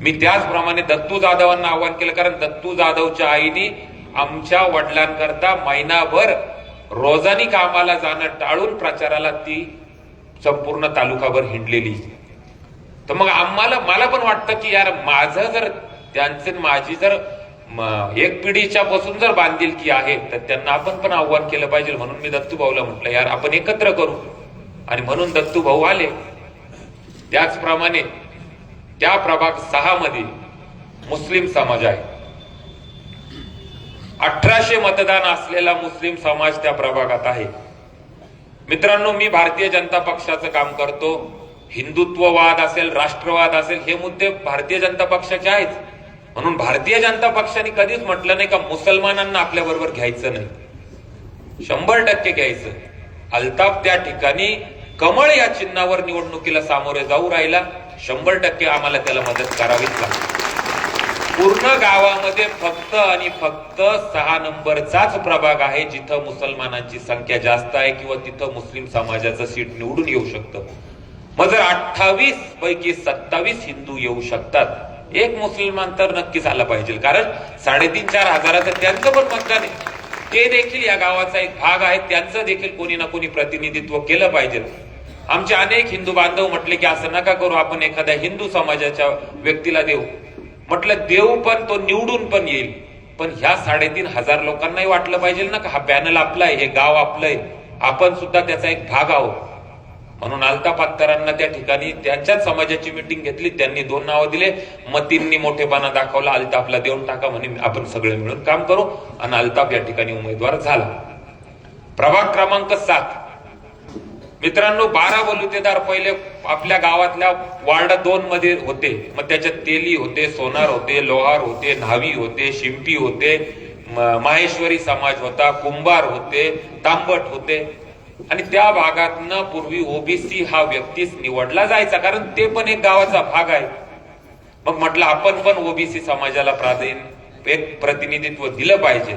मी त्याचप्रमाणे दत्तू जाधवांना आव्हान केलं, कारण दत्तू जाधवच्या आईने आमच्या वडिलांकरता महिनाभर रोजानी कामाला जाणं टाळून प्रचाराला ती संपूर्ण तालुकाभर हिंडलेली. तर मग मला पण वाटतं की यार, माझं जर त्यांचे माझी जर एक पिढीच्या पासून जर बांधिलकी आहे तर त्यांना आपण पण आव्हान केलं पाहिजे. म्हणून मी दत्तू भाऊला म्हटलं यार आपण एकत्र करू, आणि म्हणून दत्तू भाऊ आले. त्याचप्रमाणे त्या प्रभाग 6 मध्ये मुस्लिम समाज आहे. 1800 मतदान असलेला मुस्लिम समाज त्या प्रभागात आहे. मित्रांनो, मी भारतीय जनता पक्षाचं काम करतो. हिंदुत्ववाद असेल, राष्ट्रवाद असेल, हे मुद्दे भारतीय जनता पक्षाचे आहेत. म्हणून भारतीय जनता पक्षाने कधीच म्हटलं नाही का मुसलमानांना आपल्या बरोबर घ्यायचं नाही. 100% घ्यायचं. अल्ताफ त्या ठिकाणी कमळ या चिन्हावर निवडणुकीला सामोरे जाऊ राहिला. 100% आम्हाला त्याला मदत करावीच लागते. पूर्ण गावामध्ये फक्त आणि फक्त 6 नंबरचाच प्रभाग आहे जिथं मुसलमानांची संख्या जास्त आहे किंवा तिथं मुस्लिम समाजाचं सीट निवडून येऊ शकतं. मग जर 28 पैकी 27 हिंदू येऊ शकतात, एक मुसलमान तर नक्कीच आला पाहिजे, कारण 3,500-4 हजाराचं त्यांचं पण मतदान आहे. ते देखील या गावाचा एक भाग आहे, त्यांचं देखील कोणी ना कोणी प्रतिनिधित्व केलं पाहिजे. आमचे अनेक हिंदू बांधव म्हटले की असं नका करू, आपण एखाद्या हिंदू समाजाच्या व्यक्तीला देऊ. म्हटलं देऊ, पण तो निवडून पण येईल. पण ह्या 3,500 लोकांनाही वाटलं पाहिजे ना का हा पॅनल आपला आहे, हे गाव आपलं आहे, आपण सुद्धा त्याचा एक भाग आहोत. म्हणून अल्ताफ अत्तरांना त्या ठिकाणी त्यांच्याच समाजाची मिटिंग घेतली. त्यांनी 2 नावं दिले. मतींनी मोठेपणा दाखवला, अल्ताफला देऊन टाका म्हणे, आपण सगळे मिळून काम करू. आणि अल्ताफ या ठिकाणी उमेदवार झाला. प्रभाग क्रमांक 7 मित्रांनो, 12 बलुतेदार पहिले आपल्या गावातल्या वार्ड 2 मध्ये होते. मग त्याच्यात तेली होते, सोनार होते, लोहार होते, न्हावी होते, शिंपी होते, माहेश्वरी समाज होता, कुंभार होते, तांबट होते. आणि त्या भागातनं पूर्वी ओबीसी हा व्यक्तीच निवडला जायचा, कारण ते पण एक गावाचा भाग आहे. मग म्हटलं आपण पण ओबीसी समाजाला प्राधान्य, एक प्रतिनिधित्व दिलं पाहिजे.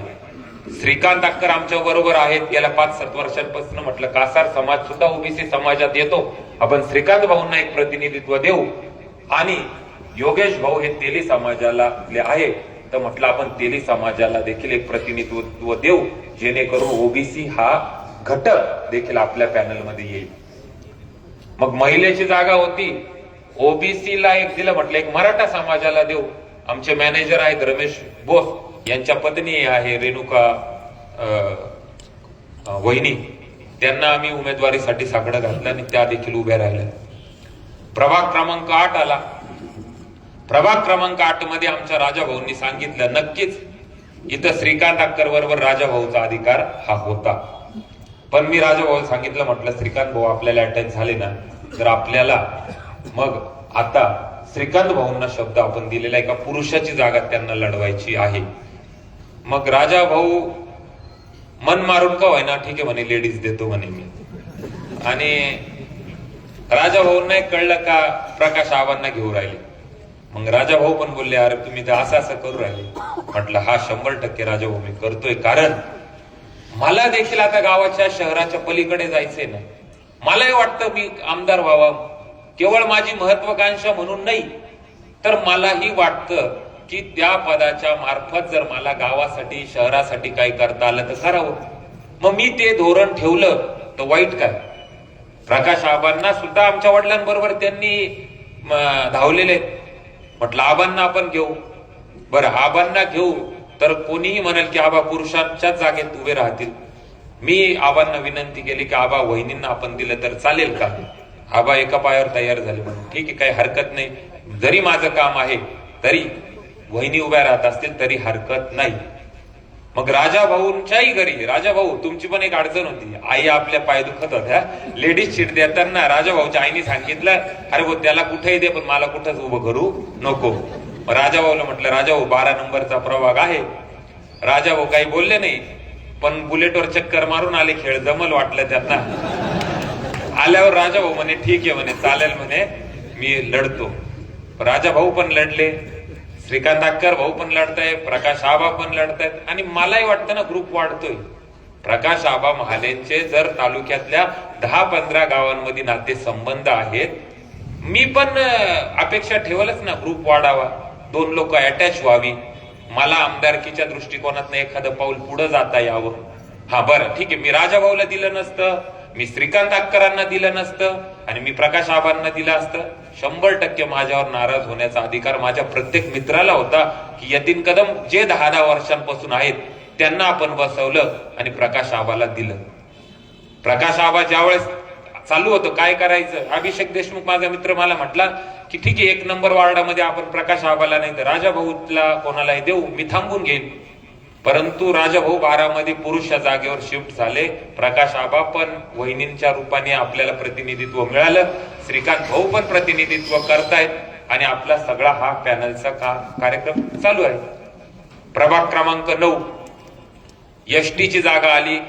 श्रीकांत अक्कर आमच्या बरोबर आहेत गेल्या 5-7 वर्षांपासून. म्हटलं कासार समाज सुद्धा ओबीसी समाजात येतो, आपण श्रीकांत भाऊंना एक प्रतिनिधित्व देऊ. आणि योगेश भाऊ हे तेली समाजाला आहे, तर म्हटलं आपण तेली समाजाला देखील एक प्रतिनिधित्व देऊ, जेणेकरून ओबीसी हा घटक देखील आपल्या पॅनल मध्ये येईल. मग महिलेची जागा होती, ओबीसीला एक दिलं, म्हटलं एक मराठा समाजाला देऊ. आमचे मॅनेजर आहेत रमेश बोस, यांच्या पत्नी आहे रेणुका वहिनी, त्यांना आम्ही उमेदवारीसाठी साकडं घातलं आणि त्या देखील उभ्या राहिल्या. प्रभाग क्रमांक 8 आला. प्रभाग क्रमांक 8 मध्ये आमच्या राजाभाऊंनी सांगितलं नक्कीच इथं श्रीकांत अक्कर बरोबर राजाभाऊचा अधिकार हा होता. पण मी राजाभाऊ सांगितलं, म्हटलं श्रीकांत भाऊ आपल्याला अटॅच झाले ना तर आपल्याला मग आता श्रीकांत भाऊंना शब्द आपण दिलेला एका पुरुषाची जागा त्यांना लढवायची आहे. मग राजा भाऊ मन मारून का होईना ठीक आहे म्हणे लेडीज देतो म्हणे मी. आणि राजा भाऊंना कळलं का प्रकाश आबांना घेऊन राहिले. मग राजा भाऊ पण बोलले अरे तुम्ही तर असं असं करू राहिले. म्हटलं हा 100% राजा भाऊ मी करतोय, कारण मला देखील आता गावाच्या शहराच्या पलीकडे जायचंय ना. मलाही वाटतं मी आमदार व्हावा, केवळ माझी महत्वाकांक्षा म्हणून नाही, तर मलाही वाटतं की त्या पदाच्या मार्फत जर मला गावासाठी शहरासाठी काही करता आलं तर करावं. मग मी ते धोरण ठेवलं तर वाईट काय. प्रकाश आबांना सुद्धा आमच्या वडिलांबरोबर त्यांनी धावलेले. म्हटलं आबांना आपण घेऊ. बरं आबांना घेऊ तर कोणीही म्हणाल की आबा पुरुषांच्याच जागेत उभे राहतील. मी आबांना विनंती केली की आबा वहिनींना आपण दिलं तर चालेल का. आबा एका पायावर तयार झाले म्हणून ठीक आहे काही हरकत नाही, जरी माझं काम आहे तरी वहिनी उभ्या राहत असतील तरी हरकत नाही. मग राजा भाऊंच्याही घरी, राजा भाऊ तुमची पण एक अडचण होती, आई आपल्या पाय दुखत होत्या, लेडीज सीट देताना राजा भाऊच्या आईने सांगितलं अरे भाऊ त्याला कुठेही दे पण मला कुठंच उभं करू नको. राजा भाऊला म्हटलं राजा भाऊ 12 नंबरचा प्रभाग आहे. राजा भाऊ काही बोलले नाही, पण बुलेटवर चक्कर मारून आले, खेळ जमल वाटलं त्यांना. आल्यावर राजा भाऊ म्हणे ठीक आहे म्हणे चालेल म्हणे मी लढतो. राजा भाऊ पण लढले, श्रीकांत अक्कर भाऊ पण लढताय, प्रकाश आबा पण लढतायत. आणि मलाही वाटतं ना ग्रुप वाढतोय. प्रकाश आबा महालेंचे जर तालुक्यातल्या 10-15 गावांमध्ये नाते संबंध आहेत, मी पण अपेक्षा ठेवलच ना ग्रुप वाढावा, 2 लोक अटॅच व्हावी, मला आमदारकीच्या दृष्टिकोनातनं एखादं पाऊल पुढे जाता यावं. हा बरं ठीक आहे, मी राजा भाऊला दिलं नसतं, मी श्रीकांत अक्करांना दिलं नसतं आणि मी प्रकाश आबांना दिलं असतं, 100% माझ्यावर नाराज होण्याचा अधिकार माझ्या प्रत्येक मित्राला होता की यतीन कदम जे 10 वर्षांपासून आहेत त्यांना आपण बसवलं आणि प्रकाश आबाला दिलं. प्रकाश आबा ज्यावेळेस चालू होतं काय करायचं, अभिषेक देशमुख माझा मित्र मला म्हटला की ठीक आहे 1 नंबर वॉर्डामध्ये आपण प्रकाश आबाला नाही तर राजा भाऊला कोणालाही देऊ, मी थांबून घेईन. परंतु राजा भाऊ 12 मध्ये पुरुषच्या जागेवर शिफ्ट झाले. प्रकाश आबा पण वहिनींच्या रूपाने आपल्याला प्रतिनिधित्व मिळालं, श्रीकांत भाऊ पण प्रतिनिधित्व करतायत आणि आपला सगळा हा पॅनलचा कार्यक्रम चालू आहे. प्रभाग क्रमांक 9 एसटीची जागा आली.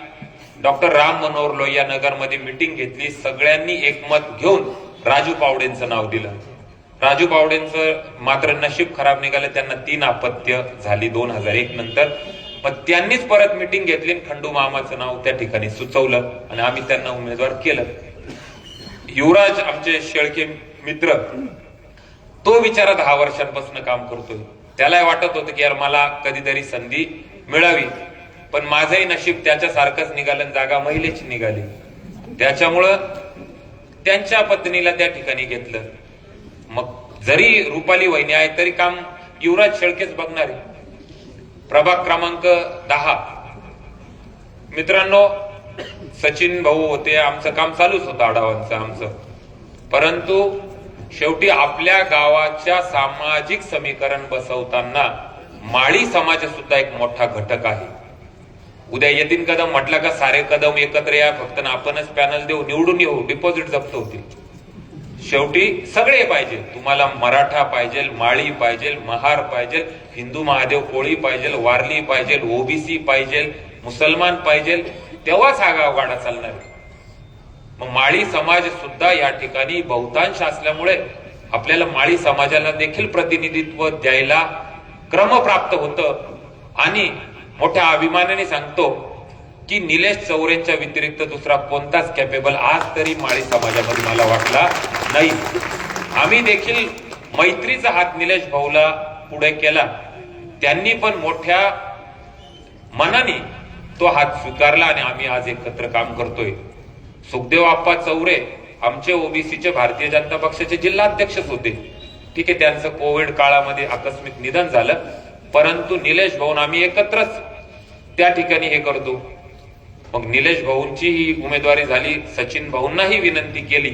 डॉक्टर राम मनोहर लोहिया नगरमध्ये मीटिंग घेतली, सगळ्यांनी एकमत घेऊन राजू पावडेंचं नाव दिलं. राजू पावडेंचं मात्र नशीब खराब निघालं, त्यांना 3 अपत्य झाली 2001 नंतर. पण त्यांनीच परत मीटिंग घेतली, खंडू मामाचं नाव त्या ठिकाणी सुचवलं आणि आम्ही त्यांना उमेदवार केलं. युवराज आमचे शेळके मित्र, तो बिचारा 10 वर्षांपासून काम करतोय. त्याला वाटत होतं की यार मला कधीतरी संधी मिळावी, पण माझंही नशीब त्याच्यासारखंच निघालं, जागा महिलेची निघाली. त्याच्यामुळं त्यांच्या पत्नीला त्या ठिकाणी घेतलं. मग जरी रुपाली वहिनी आहे तरी काम युवराज शेळकेच बघणार आहे. प्रभाग क्रमांक 10 मित्रांनो सचिन भाऊ होते, आमचं काम चालूच होतं आढावांचं आमचं. परंतु शेवटी आपल्या गावाच्या सामाजिक समीकरण बसवताना माळी समाज सुद्धा एक मोठा घटक आहे. उद्या यतीन कदम म्हटलं का सारे कदम एकत्र या, फक्त आपणच पॅनल देऊ, निवडून येऊ, डिपॉझिट जप्त होतील. शेवटी सगळे पाहिजे. तुम्हाला मराठा पाहिजे, माळी पाहिजे, महार पाहिजे, हिंदू महादेव कोळी पाहिजे, वारली पाहिजे, ओबीसी पाहिजे, मुसलमान पाहिजे, तेव्हाच हा गावगाडा चालणार. मग माळी समाज सुद्धा या ठिकाणी बहुतांश असल्यामुळे आपल्याला माळी समाजाला देखील प्रतिनिधित्व द्यायला क्रमप्राप्त होतं. आणि मोठ्या अभिमानाने सांगतो की निलेश चौरेंच्या व्यतिरिक्त दुसरा कोणताच कॅपेबल आज तरी माळी समाजामध्ये मला वाटला नाही. आम्ही देखील मैत्रीचा हात निलेश भाऊला पुढे केला, त्यांनी पण मोठ्या मनाने तो हात स्वीकारला आणि आम्ही आज एकत्र काम करतोय. सुखदेव आप्पा चौरे आमचे ओबीसीचे भारतीय जनता पक्षाचे जिल्हाध्यक्षच होते. ठीक आहे, त्यांचं कोविड काळामध्ये आकस्मिक निधन झालं, परंतु निलेश भाऊ आम्ही एकत्रच त्या ठिकाणी हे करतो. मग निलेश भाऊंची ही उमेदवारी झाली. सचिन भाऊंनाही विनंती केली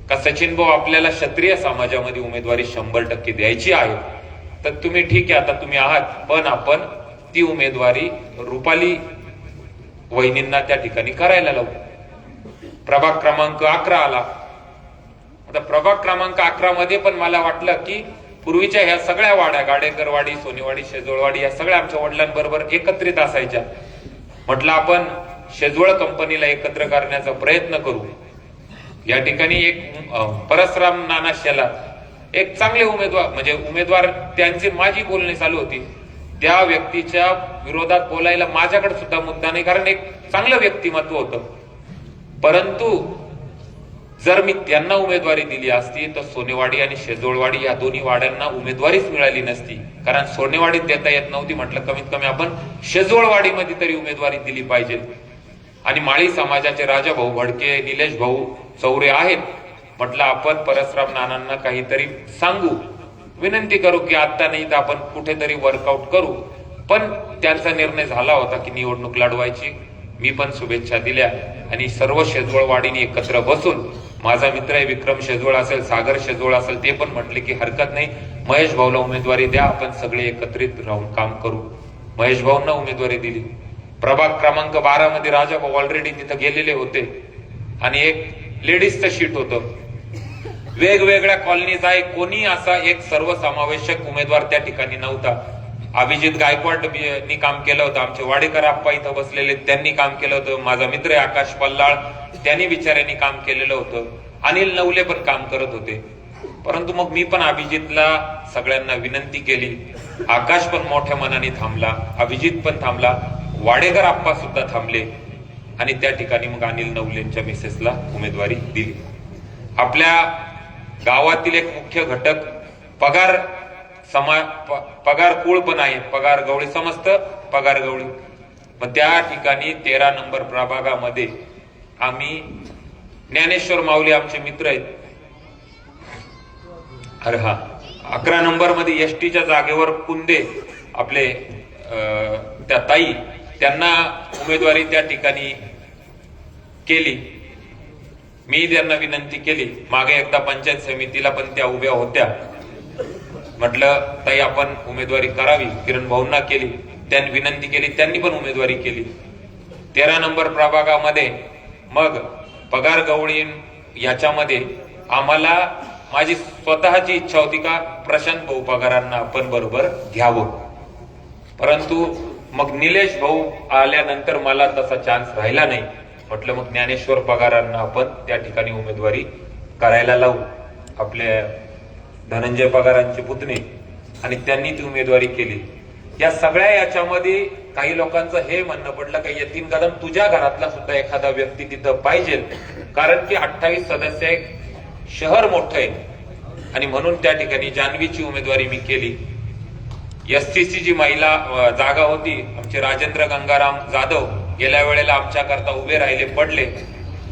का सचिन भाऊ आपल्याला क्षत्रिय समाजामध्ये उमेदवारी 100% द्यायची आहे, तर तुम्ही ठीक आहे आता तुम्ही आहात, पण आपण ती उमेदवारी रुपाली वहिनींना त्या ठिकाणी करायला लावू. प्रभाग क्रमांक 11 आला. आता प्रभाग क्रमांक 11 मध्ये पण मला वाटलं की पूर्वीच्या ह्या सगळ्या वाड्या, गाडेकरवाडी, सोनेवाडी, शेजवळवाडी, या सगळ्या आमच्या वडिलांबरोबर एकत्रित असायच्या. म्हटलं आपण शेजवळ कंपनीला एकत्र करण्याचा प्रयत्न करू. या ठिकाणी एक परसराम नाना शेलार, एक चांगले उमेदवार, म्हणजे उमेदवार त्यांची माझी बोलणी चालू होती. त्या व्यक्तीच्या विरोधात बोलायला माझ्याकडे सुद्धा मुद्दा नाही, कारण एक चांगलं व्यक्तिमत्व होतं. परंतु जर मी त्यांना उमेदवारी दिली असती तर सोनेवाडी आणि शेजवळवाडी या दोन्ही वाड्यांना उमेदवारीच मिळाली नसती. कारण सोनेवाडीत देता येत नव्हती, म्हटलं कमीत कमी आपण शेजवळवाडीमध्ये तरी उमेदवारी दिली पाहिजे. आणि माळी समाजाचे राजा भाऊ भडके, निलेश भाऊ चौरे आहेत. म्हटलं आपण परसराम नानांना काहीतरी सांगू, विनंती करू की आता नाही तर आपण कुठेतरी वर्कआउट करू. पण त्यांचा निर्णय झाला होता की निवडणूक लढवायची. मी पण शुभेच्छा दिल्या आणि सर्व शेजवळवाडीने एकत्र बसून, माझा मित्र आहे विक्रम शेजवळ असेल, सागर शेजवळ असेल, ते पण म्हटले की हरकत नाही, महेश भाऊला उमेदवारी द्या, आपण सगळे एकत्रित राहून काम करू. महेश भाऊंना उमेदवारी दिली. प्रभाग क्रमांक 12 मध्ये राजा भाऊ ऑलरेडी तिथं गेलेले होते आणि एक लेडीजचं शीट होतं. वेगवेगळ्या कॉलनीज आहे, कोणी असा एक सर्वसमावेशक उमेदवार त्या ठिकाणी नव्हता. अभिजित गायकवाडनी काम केलं होतं, आमचे वाडेकर आप्पा इथं बसलेले त्यांनी काम केलं होतं, माझा मित्र आहे आकाश पल्लाळ त्यांनी बिचाऱ्यांनी काम केलेलं होतं, अनिल नवले पण काम करत होते. परंतु मग मी पण अभिजितला सगळ्यांना विनंती केली. आकाश पण मोठ्या मनाने थांबला, अभिजित पण थांबला, वाडेकर आप्पा सुद्धा थांबले आणि त्या ठिकाणी मग अनिल नवलेंच्या मिसेसला उमेदवारी दिली. आपल्या गावातील एक मुख्य घटक पगार पगार कुळ पण आहे, पगार गवळी समजतं, पगार गवळी. मग त्या ठिकाणी 13 नंबर प्रभागामध्ये आम्ही ज्ञानेश्वर माऊली आमचे मित्र आहेत. अरे हा 11 नंबर मध्ये एसटीच्या जागेवर कुंदे आपले त्या ताई, त्यांना उमेदवारी त्या ठिकाणी केली. मी त्यांना विनंती केली. मागे एकदा पंचायत समितीला पण त्या उभ्या होत्या. म्हटलं ताई आपण उमेदवारी करावी. किरण भाऊंना केली, त्यांनी विनंती केली, त्यांनी पण उमेदवारी केली. 13 नंबर प्रभागामध्ये मग पगार गवळी याच्यामध्ये आम्हाला, माझी स्वतःची इच्छा होती का प्रशांत भाऊ पगारांना आपण बरोबर घ्यावं. परंतु मग निलेश भाऊ आल्यानंतर मला तसा चान्स राहिला नाही. म्हटलं मग ज्ञानेश्वर पगारांना आपण त्या ठिकाणी उमेदवारी करायला लावू, आपल्या धनंजय पगारांचे पुतणे, आणि त्यांनी ती उमेदवारी केली. या सगळ्या याच्यामध्ये काही लोकांचं हे म्हणणं पडलं की यतीन कदम तुझ्या घरातला सुद्धा एखादा व्यक्ती तिथं पाहिजे, कारण की 28 सदस्य एक शहर मोठं आहे आणि म्हणून त्या ठिकाणी जान्हवीची उमेदवारी मी केली. एससीची जी महिला जागा होती, आमचे राजेंद्र गंगाराम जाधव गेल्या वेळेला आमच्या करता उभे राहिले, पडले.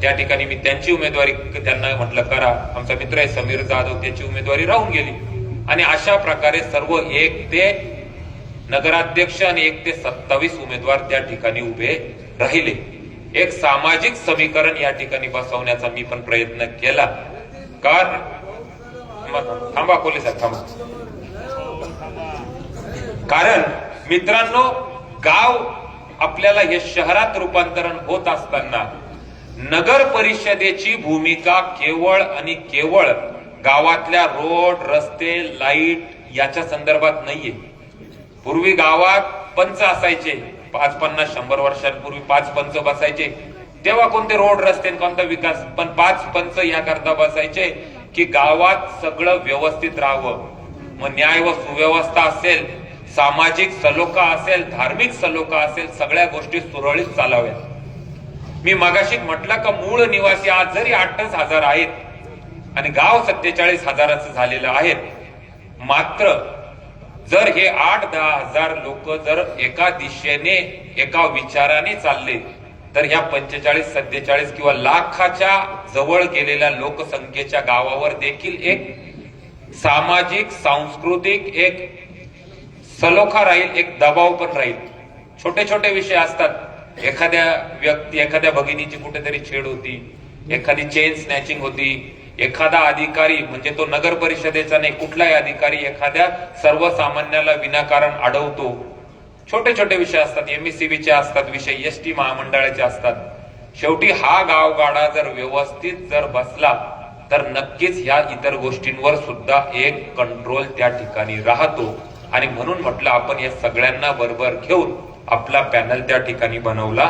त्या ठिकाणी मी त्यांची उमेदवारी त्यांना म्हटलं करा. आमचा मित्र आहे समीर जाधव, त्याची उमेदवारी राहून गेली. आणि अशा प्रकारे सर्व 1 ते नगराध्यक्ष आणि 1 ते 27 उमेदवार त्या ठिकाणी उभे राहिले. एक सामाजिक समीकरण या ठिकाणी बसवण्याचा मी पण प्रयत्न केला. थांबा कोले साहेब थांबा. कारण मित्रांनो, गाव आपल्याला हे शहरात रूपांतरण होत असताना नगर परिषदेची भूमिका केवळ आणि केवळ गावातल्या रोड, रस्ते, लाईट याच्या संदर्भात नाहीये. पूर्वी गावात पंच असायचे, 5, 50, 100 वर्षांपूर्वी 5 पंच बसायचे. तेव्हा कोणते रोड, रस्ते, कोणता विकास, पण 5 पंच याकरता बसायचे की गावात सगळं व्यवस्थित राहावं. मग न्याय व सुव्यवस्था असेल, सामाजिक सलोखा असेल, धार्मिक सलोखा असेल, सगळ्या गोष्टी सुरळीत चालाव्या. मी मगाशी म्हटलं का मूळ निवासी आज जरी 8,000 आहेत आणि गाव 47,000 झालेलं आहेत, मात्र जर हे 8-10 हजार लोक जर एका दिशेने एका विचाराने चालले तर ह्या 45, 47 किंवा लाखाच्या जवळ गेलेल्या लोकसंख्येच्या गावावर देखील एक सामाजिक, सांस्कृतिक एक सलोखा राहील, एक दबाव पण राहील. छोटे छोटे विषय असतात. एखाद्या भगिनीची कुठेतरी छेड होती, एखादी चेन स्नॅचिंग होती, एखादा अधिकारी, म्हणजे तो नगर परिषदेचा नाही, कुठलाही अधिकारी एखाद्या सर्वसामान्याला विनाकारण अडवतो. छोटे छोटे विषय असतात, एमएससीबीचे असतात विषय, एसटी महामंडळाचे असतात. शेवटी हा गावगाडा जर व्यवस्थित जर बसला तर नक्कीच ह्या इतर गोष्टींवर सुद्धा एक कंट्रोल त्या ठिकाणी राहतो. आणि म्हणून म्हटलं आपण या सगळ्यांना बरोबर घेऊन आपला पॅनल त्या ठिकाणी बनवला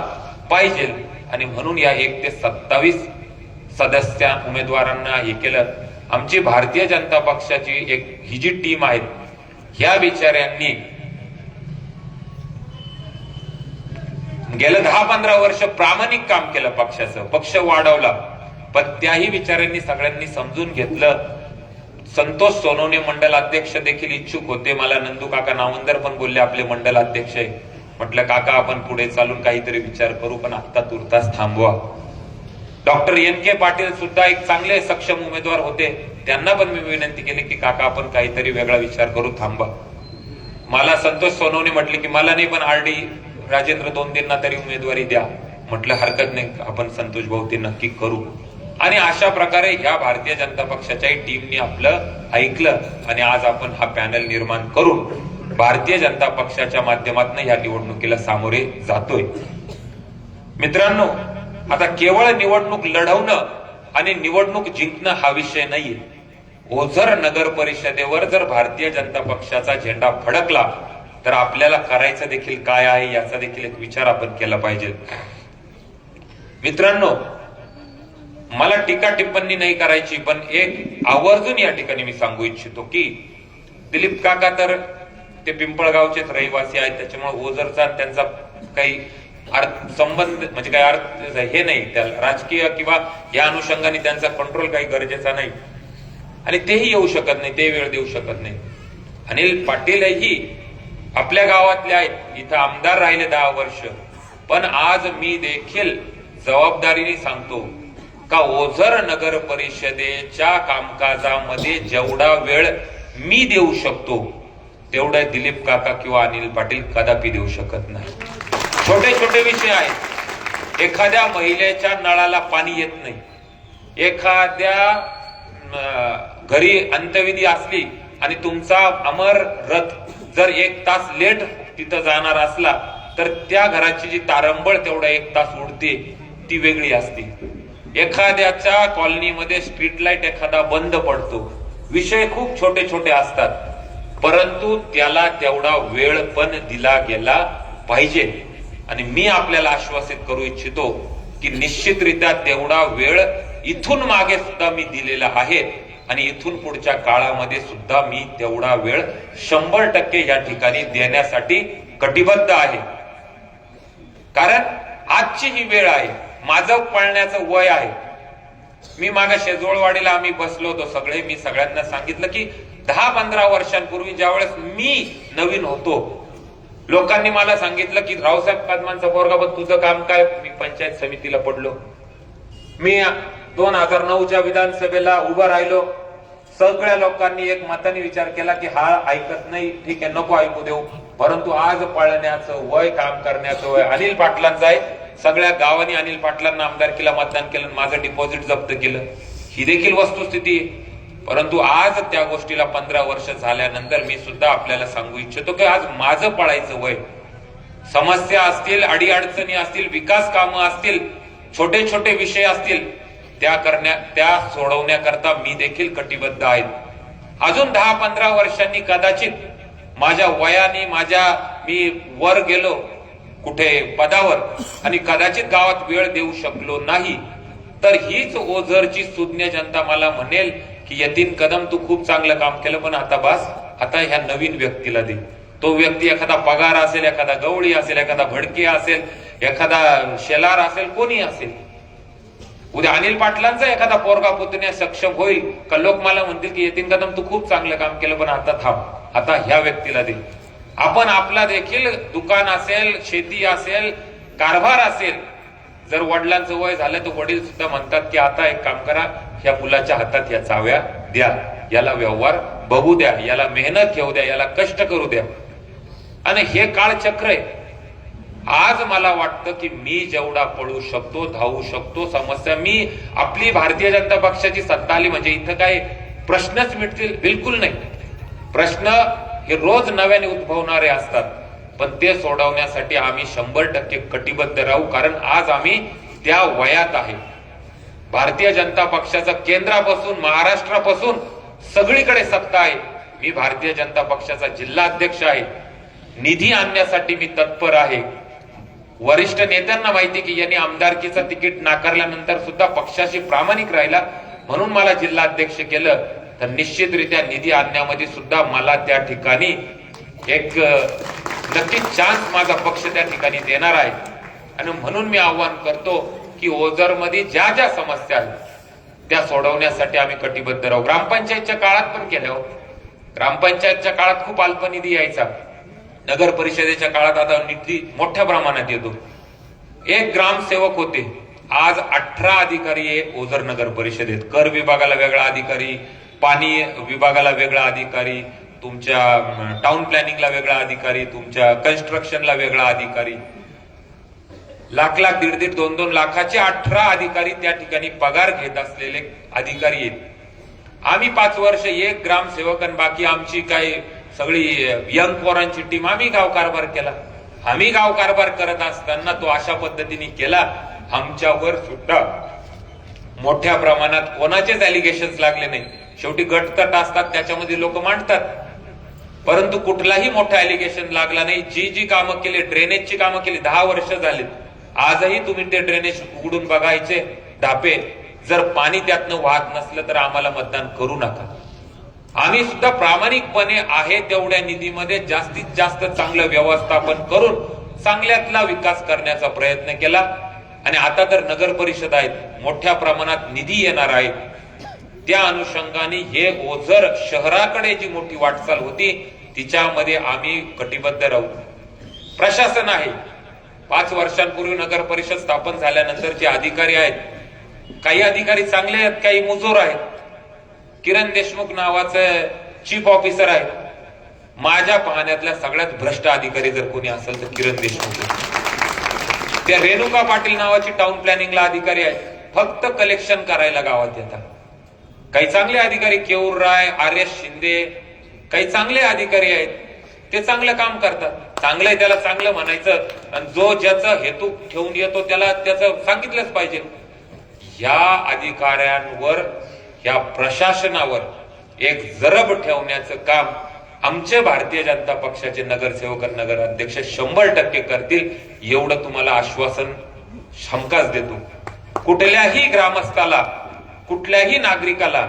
पाहिजे. आणि म्हणून या 1 ते 27 सदस्य उमेदवारांना हे केलं. आमची भारतीय जनता पक्षाची ही जी टीम आहे, ह्या बिचाऱ्यांनी गेलं 10-15 वर्ष प्रामाणिक काम केलं पक्षाचं, पक्ष वाढवला. पण त्याही विचारांनी सगळ्यांनी समजून घेतलं. संतोष सोनवणे मंडल अध्यक्ष देखील इच्छुक होते. मला नंदू काका नावंदर पण बोलले आपले मंडल अध्यक्ष आहे. म्हटलं काका आपण पुढे चालून काहीतरी विचार करू, पण आता तुर्तास थांबवा. डॉक्टर NK पाटील सुद्धा एक चांगले सक्षम उमेदवार होते. त्यांना पण मी विनंती केली की काका आपण काहीतरी वेगळा विचार करू, थांबा. मला संतोष सोनवणे म्हटले की मला नाही, पण RD राजेंद्र दोंदेंना तरी उमेदवारी द्या. म्हटलं हरकत नाही, आपण संतोष भाऊ ते नक्की करू. आणि अशा प्रकारे ह्या भारतीय जनता पक्षाच्या टीमने आपलं ऐकलं आणि आज आपण हा पॅनल निर्माण करून भारतीय जनता पक्षाच्या माध्यमातून ह्या निवडणुकीला सामोरे जातोय. मित्रांनो, आता केवळ निवडणूक लढवणं आणि निवडणूक जिंकणं हा विषय नाहीये. ओझर नगर परिषदेवर जर भारतीय जनता पक्षाचा झेंडा फडकला तर आपल्याला करायचं देखील काय आहे याचा देखील एक विचार आपण केला पाहिजे. मित्रांनो, मला टीका टिप्पणी नाही करायची, पण एक आवर्जून या ठिकाणी मी सांगू इच्छितो की दिलीप काका तर ते पिंपळगावचेच रहिवासी आहेत, त्याच्यामुळे ओझरचा त्यांचा काही संबंध म्हणजे काही अर्थ हे नाही, त्या राजकीय किंवा या अनुषंगाने त्यांचा कंट्रोल काही गरजेचा नाही आणि तेही येऊ शकत नाही, ते वेळ देऊ शकत नाही. अनिल पाटीलही आपल्या गावातले आहेत, इथं आमदार राहिले 10 वर्ष. पण आज मी देखील जबाबदारीने सांगतो का ओझर नगर परिषदेच्या कामकाजामध्ये जेवढा वेळ मी देऊ शकतो तेवढा दिलीप काका किंवा अनिल पाटील कदापि देऊ शकत नाही. छोटे छोटे विषय आहेत. एखाद्या महिलेच्या नळाला पाणी येत नाही, एखाद्या घरी अंत्यविधी असली आणि तुमचा अमर रथ जर 1 तास लेट तिथं जाणार असला तर त्या घराची जी तारंबळ तेवढा 1 तास उडते ती वेगळी असते. एखाद्याच्या कॉलनीमध्ये स्ट्रीट लाईट एखादा बंद पडतो. विषय खूप छोटे छोटे असतात, परंतु त्याला तेवढा वेळ पण दिला गेला पाहिजे. आणि मी आपल्याला आश्वासित करू इच्छितो की निश्चितरित्या तेवढा वेळ इथून मागे सुद्धा मी दिलेला आहे आणि इथून पुढच्या काळामध्ये सुद्धा मी तेवढा वेळ 100% या ठिकाणी देण्यासाठी कटिबद्ध आहे. कारण आजची ही वेळ आहे, माझं पळण्याचं वय आहे. मी मागे शेजवळवाडीला आम्ही बसलो होतो सगळे. मी सगळ्यांना सांगितलं की 10-15 वर्षांपूर्वी ज्यावेळेस मी नवीन होतो, लोकांनी मला सांगितलं की रावसाहेब कदमांचा पोरगा, पण तुझं काम काय? मी पंचायत समितीला पडलो. मी 2009च्या विधानसभेला उभं राहिलो. सगळ्या लोकांनी एक मताने विचार केला की हा ऐकत नाही, ठीक आहे नको ऐकू देऊ. परंतु आज पळण्याचं वय, काम करण्याचं वय अनिल पाटलांचं आहे. सगळ्या गावांनी अनिल पाटलांना आमदारकीला मतदान केलं, माझं डिपॉझिट जप्त केलं, ही देखील वस्तुस्थिती आहे. परंतु आज त्या गोष्टीला 15 वर्ष झाल्यानंतर मी सुद्धा आपल्याला सांगू इच्छितो की आज माझं पळायचं वय. समस्या असतील, अडीअडचणी असतील, विकास कामं असतील, छोटे छोटे विषय असतील, त्या सोडवण्याकरता मी देखील कटिबद्ध आहे. अजून 10-15 वर्षांनी कदाचित माझ्या वयाने मी वर गेलो कुठे पदावर आणि कदाचित गावात वेळ देऊ शकलो नाही तर हीच ओझरची सुज्ञ जनता मला म्हणेल की यतीन कदम तू खूप चांगलं काम केलं, पण आता बस, आता ह्या नवीन व्यक्तीला दे. तो व्यक्ती एखादा पगार असेल, एखादा गवळी असेल, एखादा भडके असेल, एखादा शेलार असेल, कोणी असेल. उद्या अनिल पाटलांचा एखादा पोरगा पुतण्या सक्षम होईल का लोक मला म्हणतील की यतीन कदम तू खूप चांगलं काम केलं, पण आता थांब, आता ह्या व्यक्तीला दे. आपण आपला देखील दुकान असेल, शेती असेल, कारभार असेल, जर वडिलांचं वय झालं तर वडील सुद्धा म्हणतात की आता एक काम करा, ह्या मुलाच्या हातात या चाव्या द्या, याला व्यवहार बघू द्या, याला मेहनत घेऊ द्या, याला कष्ट करू द्या. आणि हे काळचक्र आहे. आज मला वाटतं की मी जेवढा पळू शकतो, धावू शकतो, समस्या मी आपली भारतीय जनता पक्षाची सत्ता आली म्हणजे इथं काय प्रश्नच मिटतील? बिलकुल नाही. प्रश्न हे रोज नव्याने उद्भवणारे असतात, पण ते सोडवण्यासाठी आम्ही 100% कटिबद्ध राहू. कारण आज आम्ही त्या वयात आहे. भारतीय जनता पक्षाचं केंद्रापासून महाराष्ट्रापासून सगळीकडे सत्ता आहे. मी भारतीय जनता पक्षाचा जिल्हा अध्यक्ष आहे. निधी आणण्यासाठी मी तत्पर आहे. वरिष्ठ नेत्यांना माहिती की यांनी आमदारकीचं तिकीट नाकारल्यानंतर सुद्धा पक्षाशी प्रामाणिक राहिला म्हणून मला जिल्हा अध्यक्ष केलं. तर निश्चितरित्या निधी आणण्यामध्ये सुद्धा मला त्या ठिकाणी एक नक्कीच चान्स माझा पक्ष त्या ठिकाणी देणार आहे. आणि म्हणून मी आव्हान करतो की ओझरमध्ये ज्या ज्या समस्या आहेत त्या सोडवण्यासाठी आम्ही कटिबद्ध राहू. ग्रामपंचायतच्या काळात पण केल्या. ग्रामपंचायतच्या काळात खूप अल्प निधी यायचा. नगर परिषदेच्या काळात आता निधी मोठ्या प्रमाणात येतो. एक ग्रामसेवक होते, आज 18 अधिकारी आहेत ओझर नगर परिषदेत. कर विभागाला वेगळा अधिकारी, पाणी विभागाला वेगळा अधिकारी, तुमच्या टाउन प्लॅनिंगला वेगळा अधिकारी, तुमच्या कन्स्ट्रक्शनला वेगळा अधिकारी. लाख लाख, दीड दीड, 2-2 लाखाचे 18 अधिकारी त्या ठिकाणी पगार घेत असलेले अधिकारी आहेत. आम्ही 5 वर्ष एक ग्रामसेवक आणि बाकी आमची काही सगळी यंग पोरांची टीम आम्ही गाव कारभार केला. आम्ही गाव कारभार करत असताना तो अशा पद्धतीने केला. आमच्यावर सुद्धा मोठ्या प्रमाणात कोणाचेच अलिगेशन्स लागले नाही. शेवटी गटतट असतात त्याच्यामध्ये लोक मांडतात, परंतु कुठलाही मोठा अलिगेशन लागला नाही. जी जी कामं केली, ड्रेनेजची कामं केली, 10 वर्ष झाली. आजही तुम्ही ते ड्रेनेज उघडून बघायचे ढापे. जर पाणी त्यातनं वाहत नसलं तर आम्हाला मतदान करू नका. आम्ही सुद्धा प्रामाणिकपणे आहे तेवढ्या निधीमध्ये जास्तीत जास्त चांगलं व्यवस्थापन करून चांगल्यातला विकास करण्याचा प्रयत्न केला. आणि आता तर नगर परिषद आहेत, मोठ्या प्रमाणात निधी येणार आहे. त्या अनुषंगाने हे ओझर शहराकडे जी मोठी वाटचाल होती तिच्यामध्ये आम्ही कटिबद्ध राहू. प्रशासन आहे. 5 वर्षांपूर्वी नगर परिषद स्थापन झाल्यानंतर जे अधिकारी आहेत, काही अधिकारी चांगले आहेत, काही मुजोर आहेत. किरण देशमुख नावाचं चीफ ऑफिसर आहे. माझ्या पाहण्यातल्या सगळ्यात भ्रष्ट अधिकारी जर कोणी असेल तर किरण देशमुख. त्या रेणुका पाटील नावाची टाउन प्लॅनिंगला अधिकारी आहे, फक्त कलेक्शन करायला गावात येतात. काही चांगले अधिकारी, केऊर राय, आर्यश शिंदे, काही चांगले अधिकारी आहेत, ते चांगलं काम करतात. चांगलं आहे त्याला चांगलं म्हणायचं, आणि जो ज्याचा हेतू ठेवून येतो त्याला त्याचं सांगितलंच पाहिजे. या अधिकाऱ्यांवर, या प्रशासनावर एक जरब ठेवण्याचं काम आमचे भारतीय जनता पक्षाचे नगरसेवक आणि नगर अध्यक्ष 100% करतील, एवढं तुम्हाला आश्वासन हमखास देतो. कुठल्याही ग्रामस्थाला, कुठल्याही नागरिकाला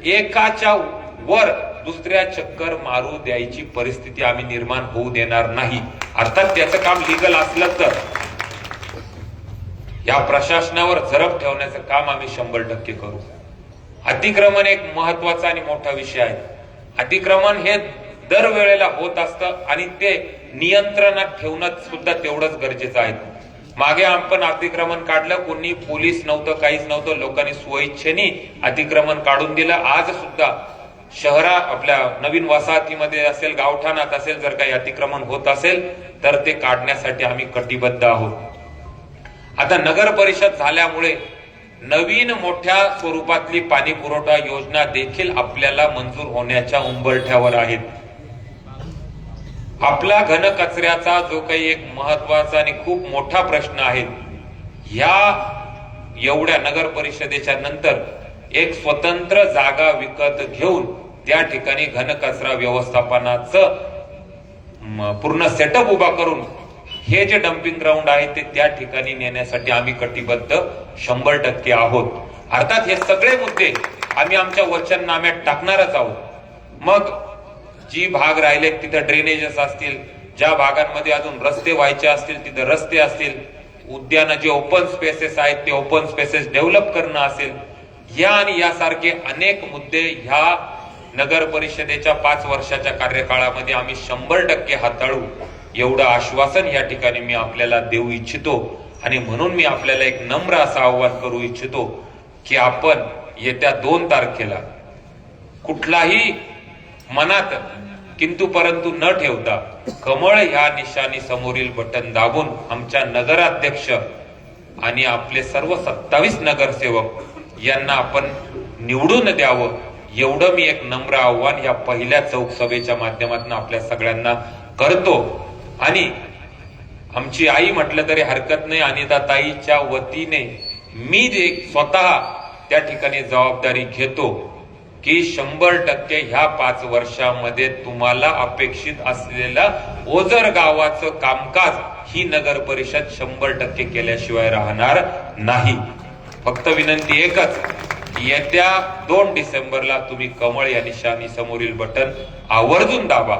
एकाच्या वर दुसऱ्या चक्कर मारू द्यायची परिस्थिती आम्ही निर्माण होऊ देणार नाही. अर्थात त्याचं काम लिगल असलं तर या प्रशासनावर झरप ठेवण्याचं काम आम्ही 100% करू. अतिक्रमण एक महत्वाचा आणि मोठा विषय आहे. अतिक्रमण हे दरवेळेला होत असतं आणि ते नियंत्रणात ठेवणं सुद्धा तेवढंच गरजेचं आहे. मागे आपण अतिक्रमण काढलं, कोणी पोलीस नव्हतं, काहीच नव्हतं, लोकांनी स्वइच्छेने अतिक्रमण काढून दिलं. आज सुद्धा आपल्या नवीन वसाहतीमध्ये असेल, गावठाणात असेल, जर काही अतिक्रमण होत असेल तर ते काढण्यासाठी आम्ही कटिबद्ध आहोत. आता नगर परिषद झाल्यामुळे नवीन मोठ्या स्वरूपातली पाणी पुरवठा योजना देखील आपल्याला मंजूर होण्याच्या उंबरठ्यावर आहेत. आपला घन कचऱ्याचा जो काही एक महत्वाचा आणि खूप मोठा प्रश्न आहे, या एवढ्या नगर परिषदेच्या नंतर एक स्वतंत्र जागा विकत घेऊन त्या ठिकाणी घन कचरा व्यवस्थापनाचं पूर्ण सेटअप उभा करून हे जे डम्पिंग ग्राउंड आहे ते त्या ठिकाणी नेण्यासाठी आम्ही कटिबद्ध 100% आहोत. अर्थात हे सगळे मुद्दे आम्ही आमच्या वचननाम्यात टाकणारच आहोत. मग जी भाग राहिले तिथं ड्रेनेजेस असतील, ज्या भागांमध्ये अजून रस्ते व्हायचे असतील तिथं रस्ते असतील, उद्यान जे ओपन स्पेसेस आहेत ते ओपन स्पेसेस डेव्हलप करणं असेल, या आणि यासारखे अनेक मुद्दे ह्या नगर परिषदेच्या 5 वर्षाच्या कार्यकाळामध्ये आम्ही 100% हाताळू, एवढं आश्वासन या ठिकाणी मी आपल्याला देऊ इच्छितो. आणि म्हणून मी आपल्याला एक नम्र असं आव्हान करू इच्छितो की आपण येत्या 2 तारखेला कुठलाही मनात किंतु परंतु न ठेवता कमळ ह्या निशाणी समोरील बटन दाबून आमच्या नगराध्यक्ष आणि आपले सर्व 27 नगरसेवक यांना आपण निवडून द्यावं, एवढं मी एक नम्र आव्हान या पहिल्या चौक सभेच्या माध्यमातून आपल्या सगळ्यांना करतो. आणि आमची आई म्हटलं तरी हरकत नाही, अनिता ताईच्या वतीने मी स्वतः त्या ठिकाणी जबाबदारी घेतो की 100% ह्या 5 वर्षामध्ये तुम्हाला अपेक्षित असलेला ओझर गावाचं कामकाज ही नगर परिषद 100% केल्याशिवाय राहणार नाही. फक्त विनंती एकच, येत्या 2 डिसेंबरला तुम्ही कमळ या निशाणी समोरील बटन आवर्जून दाबा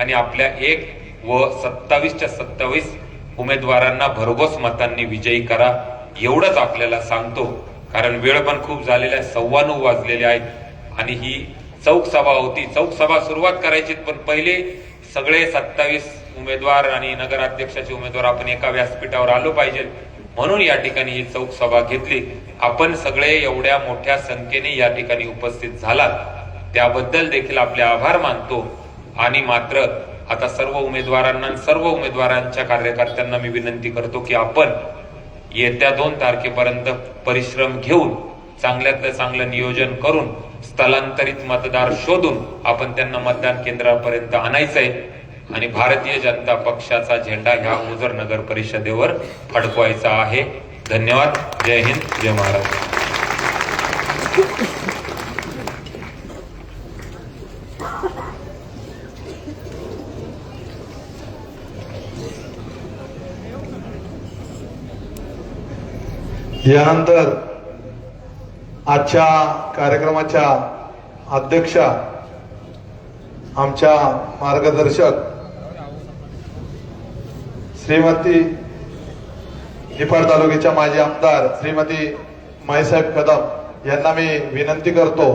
आणि आपल्या 1 व 27च्या 27 उमेदवारांना भरघोस मतांनी विजयी करा. एवढंच आपल्याला सांगतो, कारण वेळ पण खूप झालेला आहे, 9:15 वाजलेले आहेत आणि ही चौक सभा होती. चौक सभा सुरुवात करायची, पण पहिले सगळे 27 उमेदवार आणि नगराध्यक्षाचे उमेदवार आपण एका व्यासपीठावर आलो पाहिजे, म्हणून या ठिकाणी ही चौक सभा घेतली. आपण सगळे एवढ्या मोठ्या संख्येने या ठिकाणी उपस्थित झालात त्याबद्दल देखील आपले आभार मानतो. आणि मात्र आता सर्व उमेदवारांना, सर्व उमेदवारांच्या कार्यकर्त्यांना मी विनंती करतो की आपण येत्या 2 तारखेपर्यंत परिश्रम घेऊन चांगल्यातलं चांगलं नियोजन करून स्थलांतरित मतदार शोधून आपण त्यांना मतदान केंद्रापर्यंत आणायचंय आणि भारतीय जनता पक्षाचा झेंडा ह्या ओझर नगर परिषदेवर फडकवायचा आहे. धन्यवाद. जय हिंद, जय महाराष्ट्र. यानंतर आजच्या कार्यक्रमाच्या अध्यक्षा, आमच्या मार्गदर्शक श्रीमती निफाड तालुक्याच्या माजी आमदार श्रीमती माईसाहेब कदम यांना मी विनंती करतो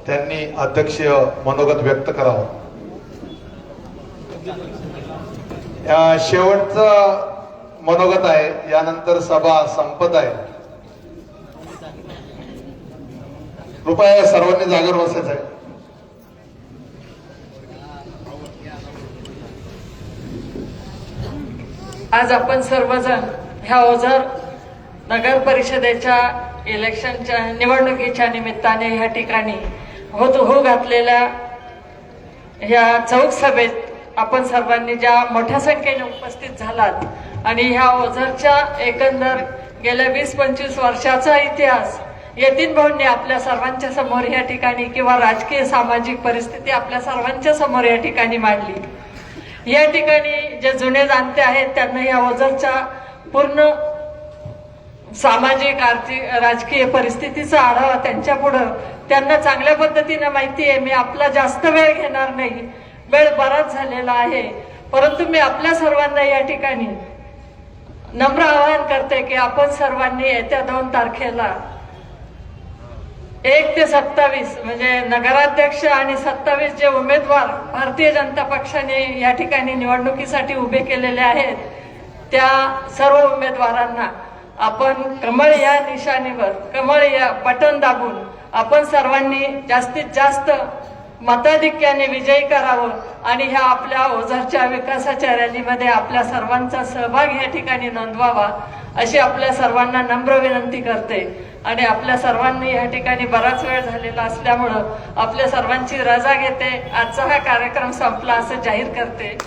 त्यांनी अध्यक्षीय मनोगत व्यक्त करावं. शेवटचं मनोगत आहे, यानंतर सभा संपत आहे. कृपया सर्वांनी जागेवर बसायचं आहे. आज आपण सर्वजण ह्या ओझर नगर परिषदेच्या इलेक्शनच्या निवडणुकीच्या निमित्ताने ह्या ठिकाणी हो घातलेल्या ह्या चौक सभेत आपण सर्वांनी ज्या मोठ्या संख्येने उपस्थित झालात आणि ह्या ओझरच्या एकंदर गेल्या 20-25 वर्षाचा इतिहास यतीन भाऊंनी आपल्या सर्वांच्या समोर या ठिकाणी किंवा राजकीय सामाजिक परिस्थिती आपल्या सर्वांच्या समोर या ठिकाणी मांडली. या ठिकाणी जे जुने जाणते आहेत त्यांना या ओझरच्या पूर्ण सामाजिक, आर्थिक, राजकीय परिस्थितीचा आढावा त्यांच्या पुढे त्यांना चांगल्या पद्धतीने माहिती आहे. मी आपला जास्त वेळ घेणार नाही, वेळ बराच झालेला आहे, परंतु मी आपल्या सर्वांना या ठिकाणी नम्र आवाहन करते की आपण सर्वांनी येत्या 2 तारखेला 1 ते 27 म्हणजे नगराध्यक्ष आणि 27 जे उमेदवार भारतीय जनता पक्षाने या ठिकाणी निवडणुकीसाठी उभे केलेले आहेत त्या सर्व उमेदवारांना आपण कमळ या निशाणीवर, कमळ या बटन दाबून आपण सर्वांनी जास्तीत जास्त मताधिक्याने विजयी करावं आणि ह्या आपल्या ओझरच्या विकासाच्या रॅलीमध्ये आपल्या सर्वांचा सहभाग या ठिकाणी नोंदवावा अशी आपल्या सर्वांना नम्र विनंती करते. आणि आपल्या सर्वांनी या ठिकाणी बराच वेळ झालेला असल्यामुळं आपल्या सर्वांची रजा घेते. आजचा हा कार्यक्रम संपला असं जाहीर करते.